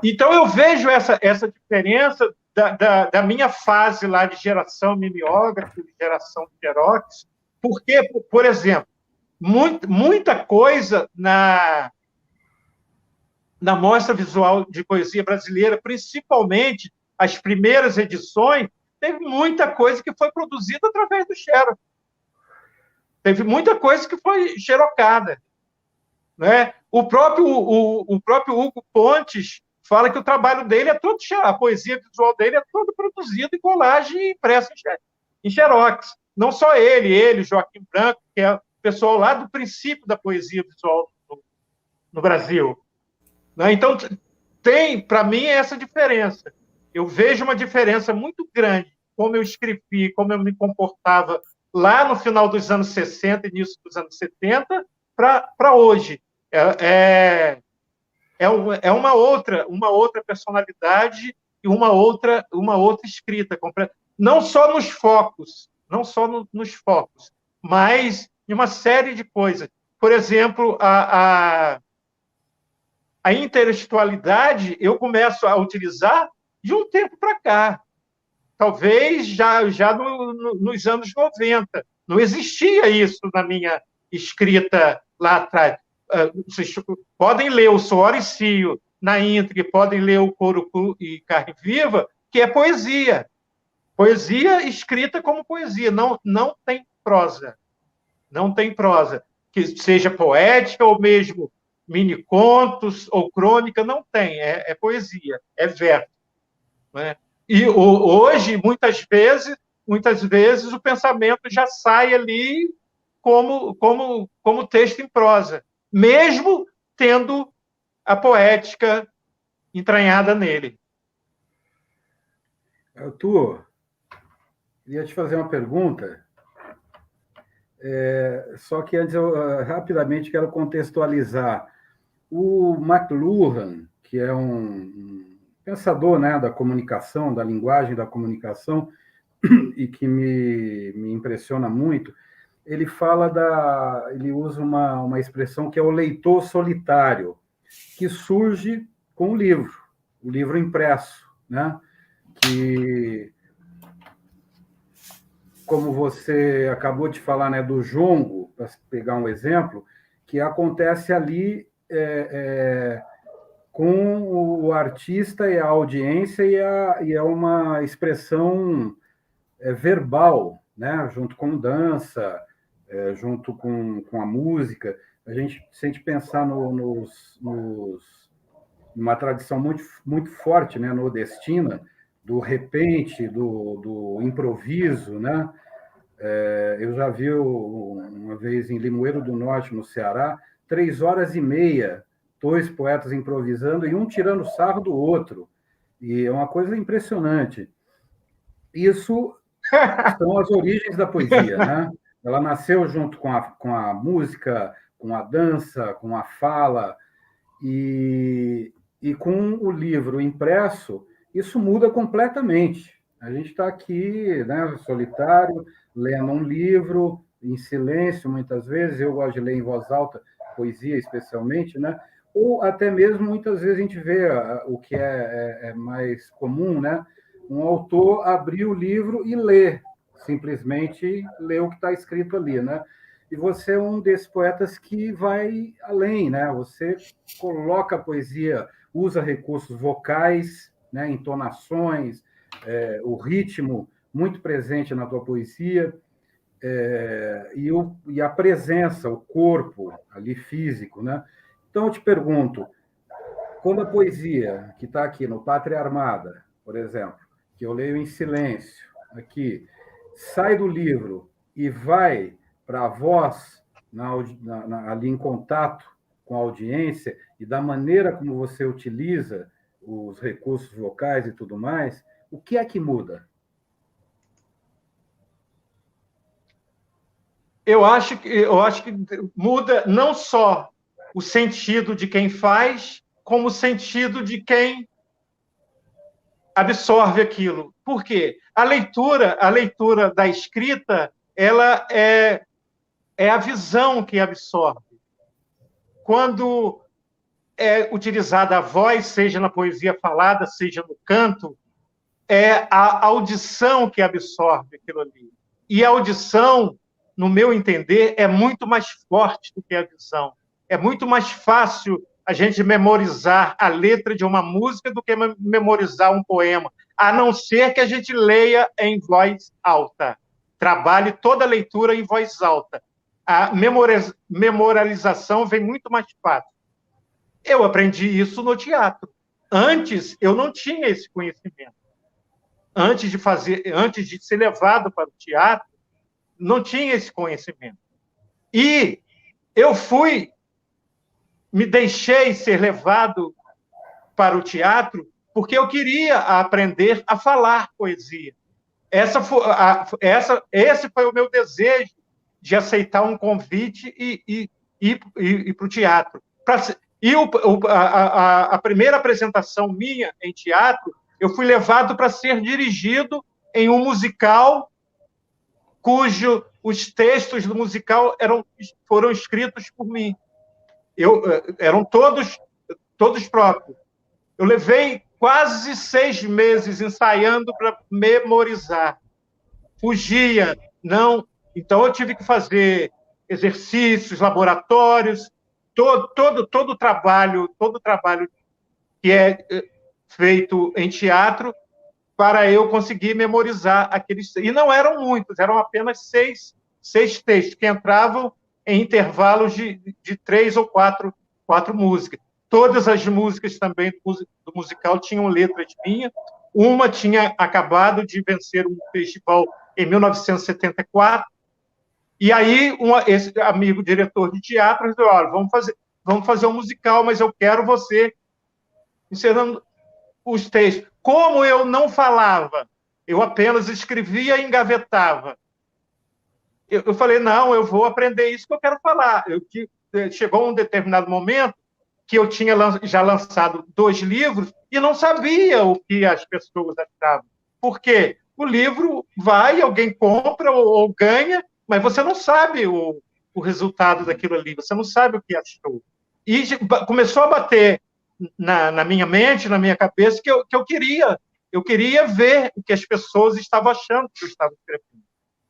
[SPEAKER 3] Então, eu vejo essa diferença da minha fase lá de geração mimeógrafo, de geração xerox, porque, por exemplo, muita coisa na Mostra Visual de Poesia Brasileira, principalmente as primeiras edições, teve muita coisa que foi produzida através do xerox. Teve muita coisa que foi xerocada. Né? O próprio Hugo Pontes fala que o trabalho dele é todo xerox, a poesia visual dele é toda produzida em colagem e impressa em xerox. Não só ele, Joaquim Branco, que é o pessoal lá do princípio da poesia visual no Brasil. Né? Então, para mim, essa diferença. Eu vejo uma diferença muito grande como eu escrevi, como eu me comportava lá no final dos anos 60, início dos anos 70, para hoje. É uma outra personalidade e uma outra escrita completa. Não só nos focos, mas em uma série de coisas. Por exemplo, a intertextualidade eu começo a utilizar de um tempo para cá. Talvez já nos anos 90. Não existia isso na minha escrita lá atrás. Vocês podem ler o Suor e Cio na íntegra, podem ler o Couro Cru e Carne Viva, que é poesia. Poesia escrita como poesia, não tem prosa. Não tem prosa. Que seja poética ou mesmo mini-contos ou crônica, não tem. É poesia, é verso. Né? E hoje, muitas vezes, o pensamento já sai ali como texto em prosa, mesmo tendo a poética entranhada nele.
[SPEAKER 4] Arthur, queria te fazer uma pergunta, só que antes eu rapidamente quero contextualizar. O McLuhan, que é um pensador, né, da comunicação, da linguagem da comunicação, e que me impressiona muito, ele usa uma expressão que é o leitor solitário, que surge com o livro impresso, né? Que, como você acabou de falar, né, do jongo, para pegar um exemplo, que acontece ali com o artista e a audiência, e é uma expressão verbal, né? Junto com dança, junto com a música. Se a gente pensar numa tradição muito, muito forte, né, nordestina, do repente, do improviso, né? Eu já vi uma vez em Limoeiro do Norte, no Ceará, 3 horas e meia, 2 poetas improvisando e um tirando sarro do outro. E é uma coisa impressionante. Isso são as origens da poesia, né? Ela nasceu junto com a música, com a dança, com a fala, e com o livro impresso, isso muda completamente. A gente está aqui, né, solitário, lendo um livro, em silêncio, muitas vezes. Eu gosto de ler em voz alta, poesia especialmente, né? Ou até mesmo, muitas vezes, a gente vê o que é mais comum, né? Um autor abrir o livro e ler, simplesmente ler o que está escrito ali, né? E você é um desses poetas que vai além, né? Você coloca a poesia, usa recursos vocais, né? Entonações, o ritmo muito presente na tua poesia, e a presença, o corpo ali físico, né? Então, eu te pergunto, quando a poesia, que está aqui no Pátria Armada, por exemplo, que eu leio em silêncio aqui, sai do livro e vai para a voz ali em contato com a audiência, e da maneira como você utiliza os recursos vocais e tudo mais, o que é que muda?
[SPEAKER 3] Eu acho que muda não só o sentido de quem faz, como o sentido de quem absorve aquilo. Por quê? A leitura da escrita, ela é a visão que absorve. Quando é utilizada a voz, seja na poesia falada, seja no canto, é a audição que absorve aquilo ali. E a audição, no meu entender, é muito mais forte do que a visão. É muito mais fácil a gente memorizar a letra de uma música do que memorizar um poema, a não ser que a gente leia em voz alta. Trabalhe toda a leitura em voz alta. A memorialização vem muito mais fácil. Eu aprendi isso no teatro. Antes, eu não tinha esse conhecimento. Antes de ser levado para o teatro, não tinha esse conhecimento. E eu me deixei ser levado para o teatro porque eu queria aprender a falar poesia. Esse foi o meu desejo de aceitar um convite e ir para o teatro. A primeira apresentação minha em teatro, eu fui levado para ser dirigido em um musical os textos do musical foram escritos por mim. Eram todos próprios. Eu levei quase 6 meses ensaiando para memorizar. Fugia, não. Então, eu tive que fazer exercícios, laboratórios, todo o trabalho que é feito em teatro para eu conseguir memorizar aqueles. E não eram muitos, eram apenas 6 textos que entravam em intervalos de 3 ou 4 músicas. Todas as músicas também do musical tinham letras minhas. Uma tinha acabado de vencer um festival em 1974. E aí, esse amigo diretor de teatro disse: olha, vamos fazer um musical, mas eu quero você ensinando os textos. Como eu não falava, eu apenas escrevia e engavetava. Eu falei, não, eu vou aprender isso que eu quero falar. Chegou um determinado momento que eu tinha já lançado 2 livros e não sabia o que as pessoas achavam. Por quê? O livro vai, alguém compra ou ganha, mas você não sabe o resultado daquilo ali, você não sabe o que achou. E começou a bater na minha mente, na minha cabeça, que eu queria ver o que as pessoas estavam achando que eu estava escrevendo.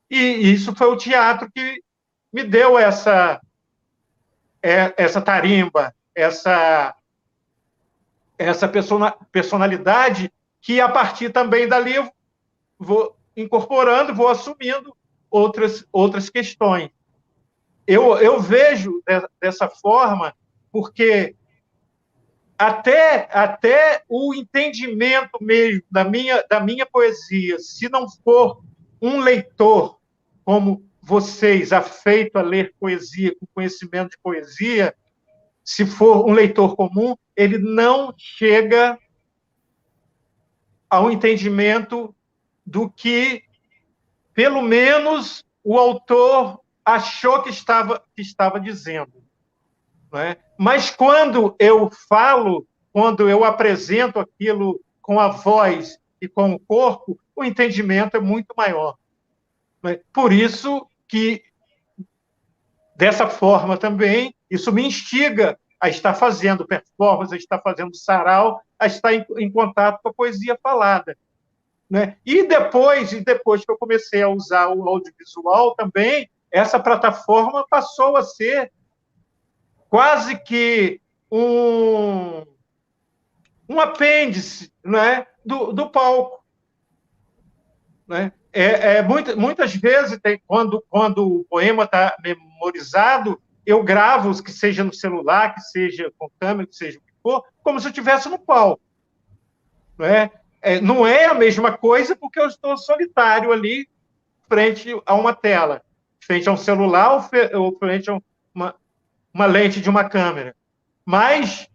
[SPEAKER 3] E isso foi o teatro que me deu essa tarimba, essa personalidade que, a partir também dali, eu vou incorporando, vou assumindo outras questões. Eu vejo dessa forma, porque até o entendimento mesmo da minha poesia, se não for um leitor como vocês, afeito a ler poesia, com conhecimento de poesia, se for um leitor comum, ele não chega ao entendimento do que, pelo menos, o autor achou que estava dizendo. Não é? Mas quando eu falo, quando eu apresento aquilo com a voz e com o corpo, o entendimento é muito maior. Não é? Por isso que, dessa forma também, isso me instiga a estar fazendo performance, a estar fazendo sarau, a estar em contato com a poesia falada. Né? E depois que eu comecei a usar o audiovisual também, essa plataforma passou a ser quase que um apêndice, né, do palco. Né? Muitas vezes, quando o poema está memorizado, eu gravo, que seja no celular, que seja com câmera, que seja o que for, como se eu estivesse no palco. Né? Não é a mesma coisa, porque eu estou solitário ali, frente a uma tela, frente a um celular ou frente a uma lente de uma câmera. Mas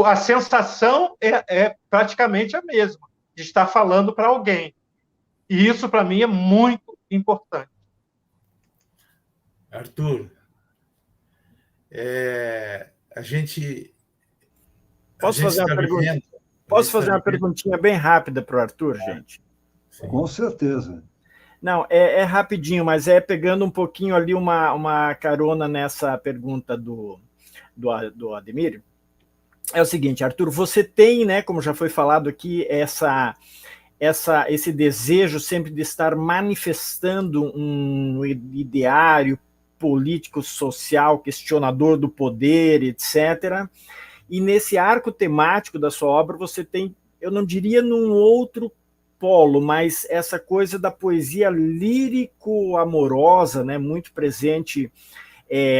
[SPEAKER 3] a sensação é praticamente a mesma, de estar falando para alguém. E isso, para mim, é muito importante.
[SPEAKER 2] Arthur, a gente...
[SPEAKER 5] Posso fazer uma pergunta? Posso fazer uma perguntinha bem rápida para o Arthur, gente?
[SPEAKER 1] Sim. Com certeza.
[SPEAKER 5] Não, é rapidinho, mas é pegando um pouquinho ali uma carona nessa pergunta do Ademir. É o seguinte, Arthur, você tem, né, como já foi falado aqui, esse desejo sempre de estar manifestando um ideário político, social, questionador do poder, etc. E nesse arco temático da sua obra, você tem, eu não diria num outro polo, mas essa coisa da poesia lírico-amorosa, né, muito presente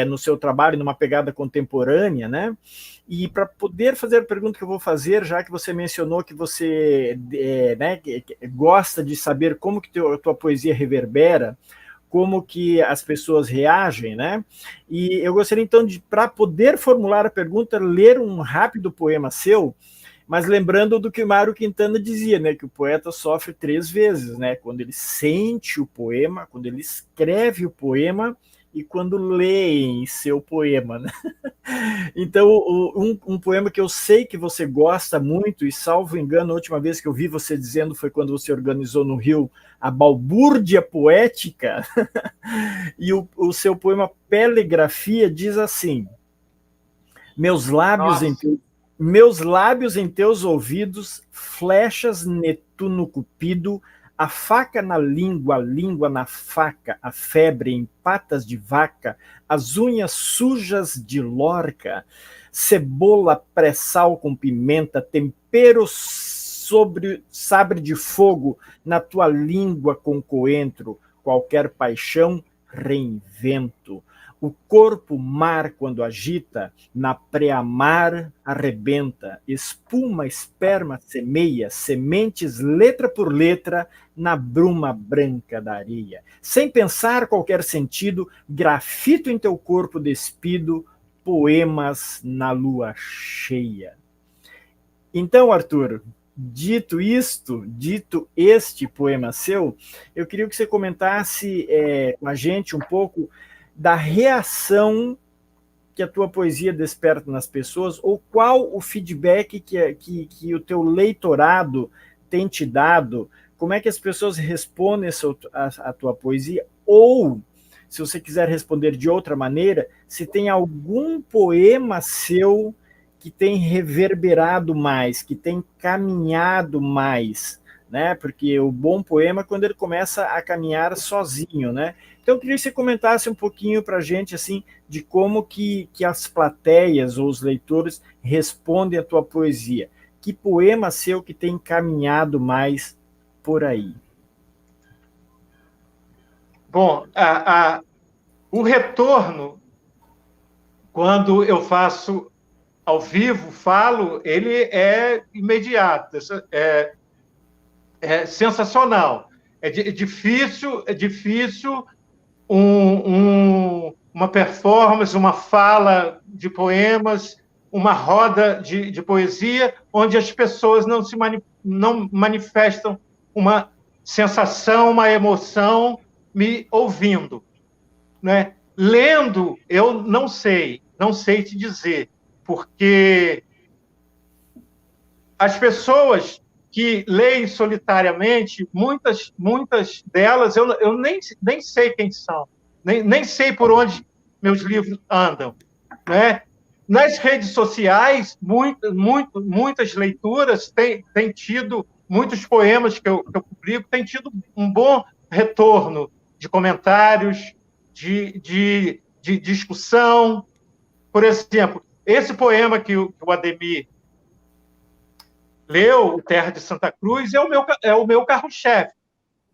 [SPEAKER 5] no seu trabalho, numa pegada contemporânea, né? E para poder fazer a pergunta que eu vou fazer, já que você mencionou que você né, gosta de saber como que a tua poesia reverbera, como que as pessoas reagem, né? E eu gostaria, então, para poder formular a pergunta, ler um rápido poema seu, mas lembrando do que Mário Quintana dizia, né? Que o poeta sofre 3 vezes, né? Quando ele sente o poema, quando ele escreve o poema e quando lê seu poema, né? Então, um poema que eu sei que você gosta muito, e salvo engano, a última vez que eu vi você dizendo foi quando você organizou no Rio a Balbúrdia Poética, e o seu poema Pelegrafia diz assim: meus lábios em teus ouvidos, flechas Netuno Cupido, a faca na língua, a língua na faca, a febre em patas de vaca, as unhas sujas de lorca, cebola pré-sal com pimenta, tempero sobre sabre de fogo, na tua língua com coentro, qualquer paixão reinvento. O corpo mar quando agita, na pré-amar arrebenta, espuma, esperma, semeia, sementes letra por letra, na bruma branca da areia. Sem pensar qualquer sentido, grafito em teu corpo despido, poemas na lua cheia. Então, Arthur, dito este poema seu, eu queria que você comentasse com a gente um pouco da reação que a tua poesia desperta nas pessoas, ou qual o feedback que o teu leitorado tem te dado, como é que as pessoas respondem a tua poesia, ou, se você quiser responder de outra maneira, se tem algum poema seu que tem reverberado mais, que tem caminhado mais, né? Porque o bom poema é quando ele começa a caminhar sozinho, né? Então, eu queria que você comentasse um pouquinho para a gente, assim, de como que as plateias ou os leitores respondem à tua poesia. que poema seu que tem caminhado mais por aí?
[SPEAKER 3] Bom, o retorno, quando eu faço ao vivo, falo, ele é imediato, é sensacional. É difícil uma performance, uma fala de poemas, uma roda de poesia, onde as pessoas não manifestam uma sensação, uma emoção me ouvindo, né? Lendo, eu não sei te dizer, porque as pessoas que leem solitariamente, muitas delas eu nem sei quem são, nem sei por onde meus livros andam, né? Nas redes sociais, muitas leituras têm tido, muitos poemas que eu publico têm tido um bom retorno de comentários, de discussão. Por exemplo, esse poema que o Ademir leu, O Terra de Santa Cruz, é o meu carro-chefe.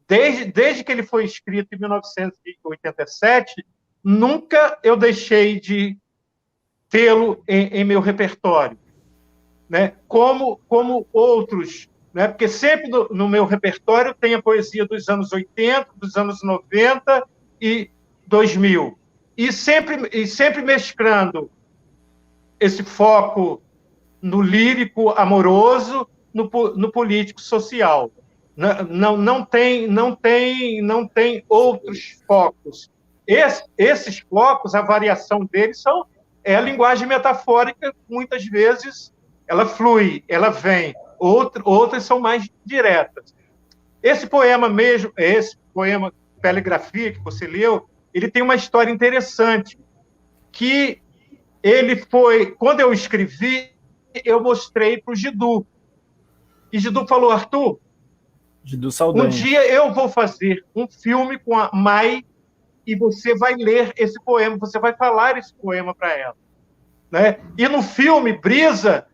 [SPEAKER 3] Desde que ele foi escrito em 1987, nunca eu deixei de tê-lo em meu repertório, né? Como outros, né? Porque sempre no meu repertório tem a poesia dos anos 80, dos anos 90 e 2000. E sempre mesclando esse foco no lírico amoroso, no político social. Não tem outros focos. Esses focos, a variação deles é a linguagem metafórica, muitas vezes ela flui, ela vem. Outras são mais diretas. Esse poema Pelegrafia, que você leu, ele tem uma história interessante, que ele foi, quando eu escrevi, eu mostrei para o Gidu. E Gidu falou, Arthur,
[SPEAKER 5] Gidu Saldanha,
[SPEAKER 3] um dia eu vou fazer um filme com a Mai e você vai ler esse poema, você vai falar esse poema para ela, né? E no filme Brisa,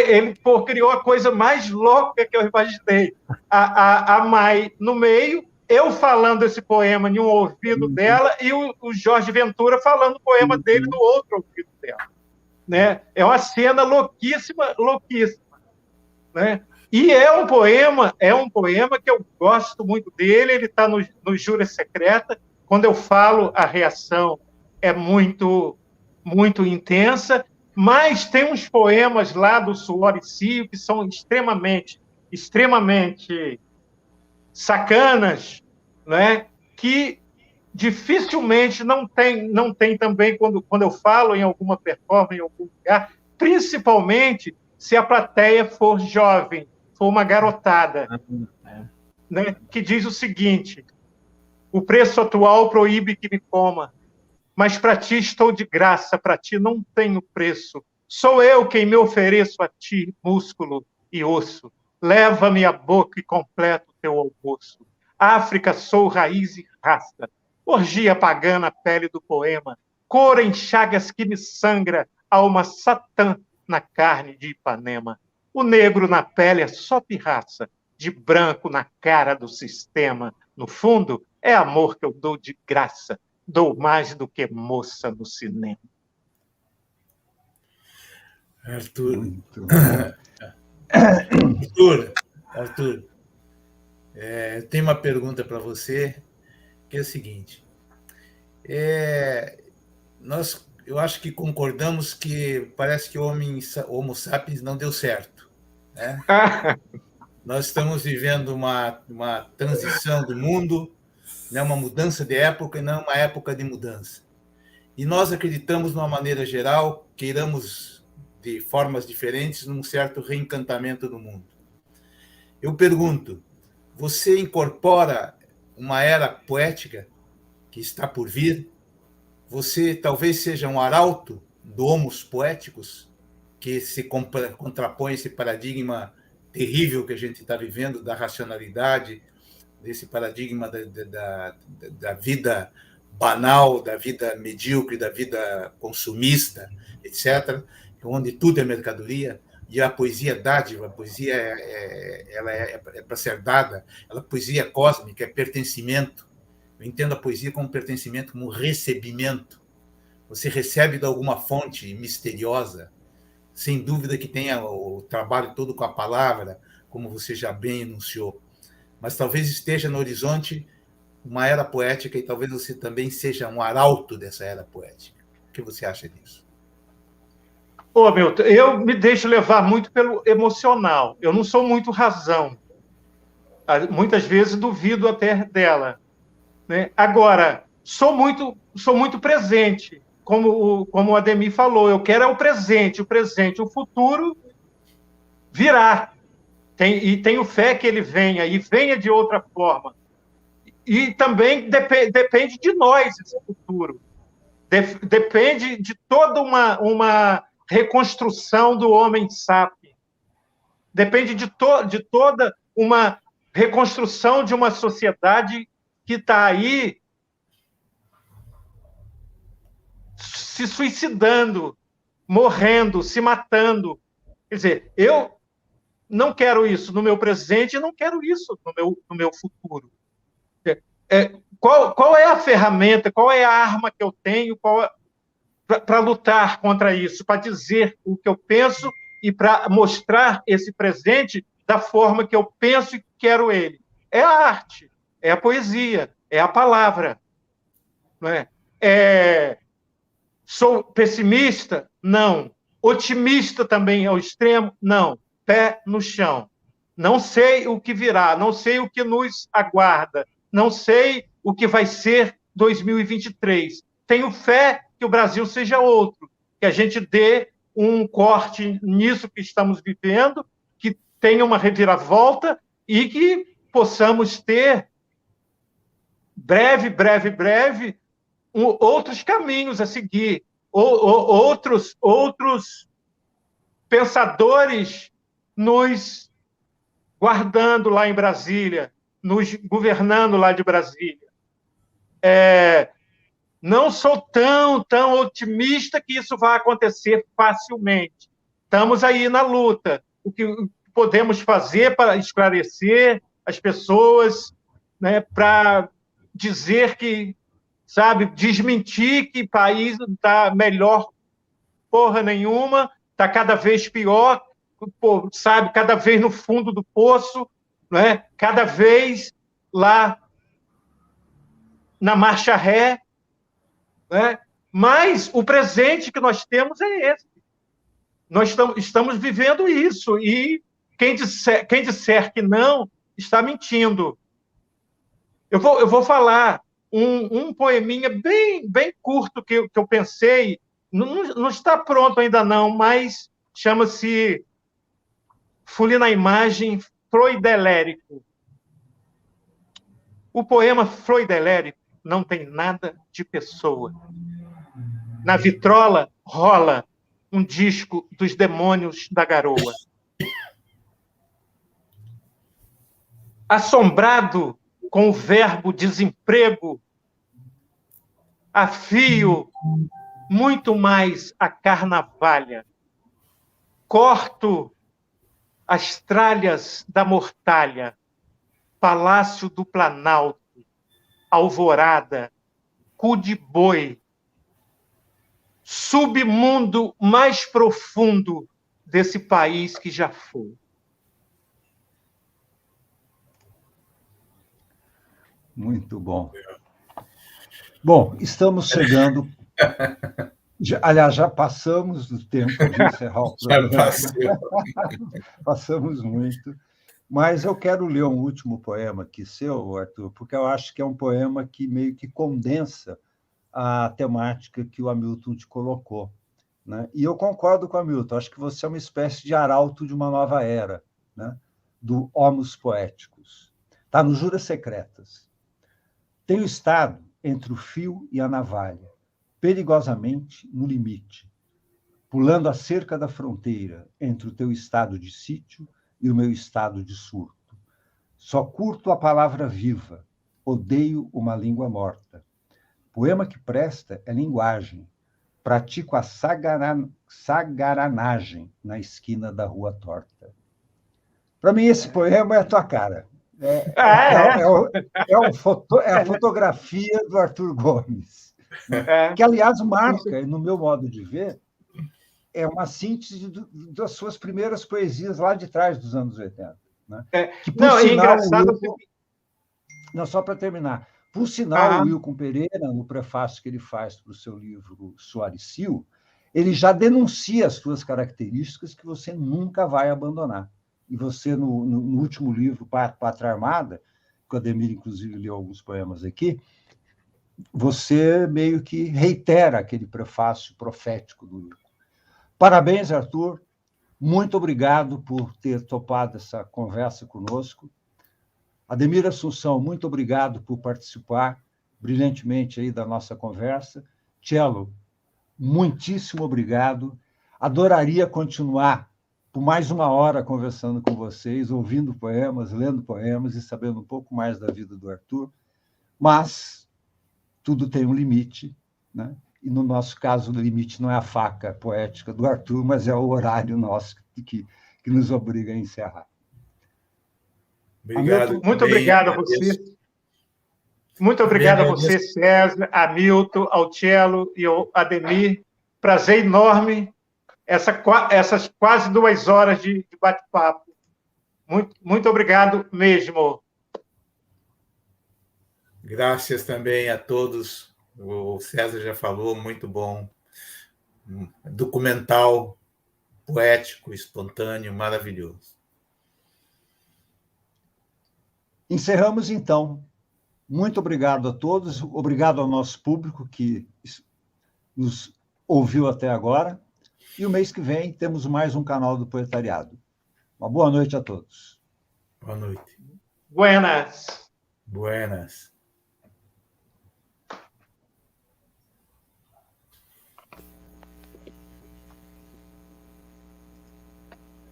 [SPEAKER 3] ele criou a coisa mais louca que eu imaginei. A Mai no meio, eu falando esse poema em um ouvido dela e o Jorge Ventura falando o poema dele no outro ouvido dela, né? É uma cena louquíssima, né? E é um poema que eu gosto muito dele, ele está no Júri Secreta. Quando eu falo, a reação é muito intensa, mas tem uns poemas lá do Suor e Cio que são extremamente sacanas, né? Que dificilmente não tem também quando eu falo em alguma performance, em algum lugar, principalmente se a plateia for jovem, for uma garotada, né? Que diz o seguinte: o preço atual proíbe que me coma, mas para ti estou de graça, para ti não tenho preço. Sou eu quem me ofereço a ti, músculo e osso. Leva-me a boca e completo teu almoço. África sou raiz e raça. Orgia pagã na pele do poema. Cor em chagas que me sangra, alma satã na carne de Ipanema. O negro na pele é só pirraça, de branco na cara do sistema. No fundo, é amor que eu dou de graça. Dou mais do que moça no cinema.
[SPEAKER 2] Arthur, tem uma pergunta para você, que é a seguinte. Eu acho que concordamos que parece que o Homo sapiens não deu certo, né? Nós estamos vivendo uma transição do mundo, né? Uma mudança de época e não uma época de mudança. E nós acreditamos, de uma maneira geral, queiramos de formas diferentes, num certo reencantamento do mundo. Eu pergunto, você incorpora uma era poética que está por vir? Você talvez seja um arauto do Homos Poéticos, que se contrapõe esse paradigma terrível que a gente está vivendo, da racionalidade, desse paradigma da vida banal, da vida medíocre, da vida consumista, etc., onde tudo é mercadoria. e a poesia é dádiva, a poesia ela é para ser dada, a poesia é cósmica, é pertencimento. Eu entendo a poesia como pertencimento, como recebimento. Você recebe de alguma fonte misteriosa, sem dúvida que tenha o trabalho todo com a palavra, como você já bem enunciou. Mas talvez esteja no horizonte uma era poética e talvez você também seja um arauto dessa era poética. O que você acha disso?
[SPEAKER 3] Ô, Milton, eu me deixo levar muito pelo emocional. Eu não sou muito razão. Muitas vezes duvido até dela, né? Agora, sou muito presente. Como o Ademir falou, eu quero o presente. O futuro virá. E tenho fé que ele venha, e venha de outra forma. E também depende de nós esse futuro. Depende de toda uma reconstrução do homem sápio. Depende de toda uma reconstrução de uma sociedade que está aí se suicidando, morrendo, se matando. Quer dizer, eu não quero isso no meu presente e não quero isso no meu futuro. Qual é a ferramenta, qual é a arma que eu tenho para lutar contra isso, para dizer o que eu penso e para mostrar esse presente da forma que eu penso e quero ele? É a arte, é a poesia, é a palavra. Não é? Sou pessimista? Não. Otimista também ao extremo? Não. Pé no chão. Não sei o que virá, não sei o que nos aguarda, não sei o que vai ser 2023. Tenho fé que o Brasil seja outro, que a gente dê um corte nisso que estamos vivendo, que tenha uma reviravolta e que possamos ter breve outros caminhos a seguir, outros pensadores nos guardando lá em Brasília, nos governando lá de Brasília. Não sou tão otimista que isso vai acontecer facilmente. Estamos aí na luta. O que podemos fazer para esclarecer as pessoas, né, para dizer que, sabe, desmentir que o país não está melhor porra nenhuma, está cada vez pior, sabe, cada vez no fundo do poço, né? Cada vez lá na marcha ré, né? Mas o presente que nós temos é esse. Nós estamos vivendo isso, e quem disser que não, está mentindo. Eu vou falar um poeminha bem curto que eu pensei, não está pronto ainda não, mas chama-se Folia na Imagem, Freudelérico. O poema Freudelérico não tem nada de pessoa. Na vitrola rola um disco dos Demônios da Garoa. Assombrado com o verbo desemprego, afio muito mais a carnavalha. Corto as tralhas da mortalha, Palácio do Planalto, Alvorada, cu de boi, submundo mais profundo desse país que já foi.
[SPEAKER 1] Muito bom. Bom, estamos chegando... Aliás, já passamos do tempo de encerrar o programa. Passamos muito. Mas eu quero ler um último poema aqui seu, Arthur, porque eu acho que é um poema que meio que condensa a temática que o Hamilton te colocou, né? E eu concordo com o Hamilton, acho que você é uma espécie de arauto de uma nova era, né? Do Homos Poéticos. Está no Juras Secretas. Tenho estado entre o fio e a navalha, perigosamente no limite, pulando a cerca da fronteira entre o teu estado de sítio e o meu estado de surto. Só curto a palavra viva, odeio uma língua morta. Poema que presta é linguagem, pratico a sagaranagem na esquina da Rua Torta. Para mim, esse poema é a tua cara. É a fotografia do Arthur Gomes, né? Que, aliás, marca, no meu modo de ver, é uma síntese das suas primeiras poesias lá de trás dos anos 80. Né? Que, por
[SPEAKER 3] não,
[SPEAKER 1] sinal,
[SPEAKER 3] é engraçado...
[SPEAKER 1] Não, só para terminar. Por sinal, o Wilcon Pereira, no prefácio que ele faz para o seu livro Suaricil, ele já denuncia as suas características que você nunca vai abandonar. E você, no último livro, Pátria Armada, que o Ademir, inclusive, leu alguns poemas aqui, você meio que reitera aquele prefácio profético do livro. Parabéns, Arthur. Muito obrigado por ter topado essa conversa conosco. Ademir Assunção, muito obrigado por participar brilhantemente aí da nossa conversa. Cello, muitíssimo obrigado. Adoraria continuar por mais uma hora conversando com vocês, ouvindo poemas, lendo poemas e sabendo um pouco mais da vida do Arthur, mas tudo tem um limite, né? E, no nosso caso, o limite não é a faca poética do Arthur, mas é o horário nosso que nos obriga a encerrar.
[SPEAKER 2] Obrigado.
[SPEAKER 3] Muito obrigado a você. Muito obrigado a você, César, a Milton, ao Cello e ao Ademir. Prazer enorme essas quase 2 horas de bate-papo. Muito obrigado mesmo.
[SPEAKER 2] Graças também a todos. O César já falou, muito bom. Documental, poético, espontâneo, maravilhoso.
[SPEAKER 1] Encerramos, então. Muito obrigado a todos, obrigado ao nosso público que nos ouviu até agora. E o mês que vem temos mais um canal do Poetariado. Uma boa noite a todos.
[SPEAKER 2] Boa noite.
[SPEAKER 3] Buenas.
[SPEAKER 2] Buenas.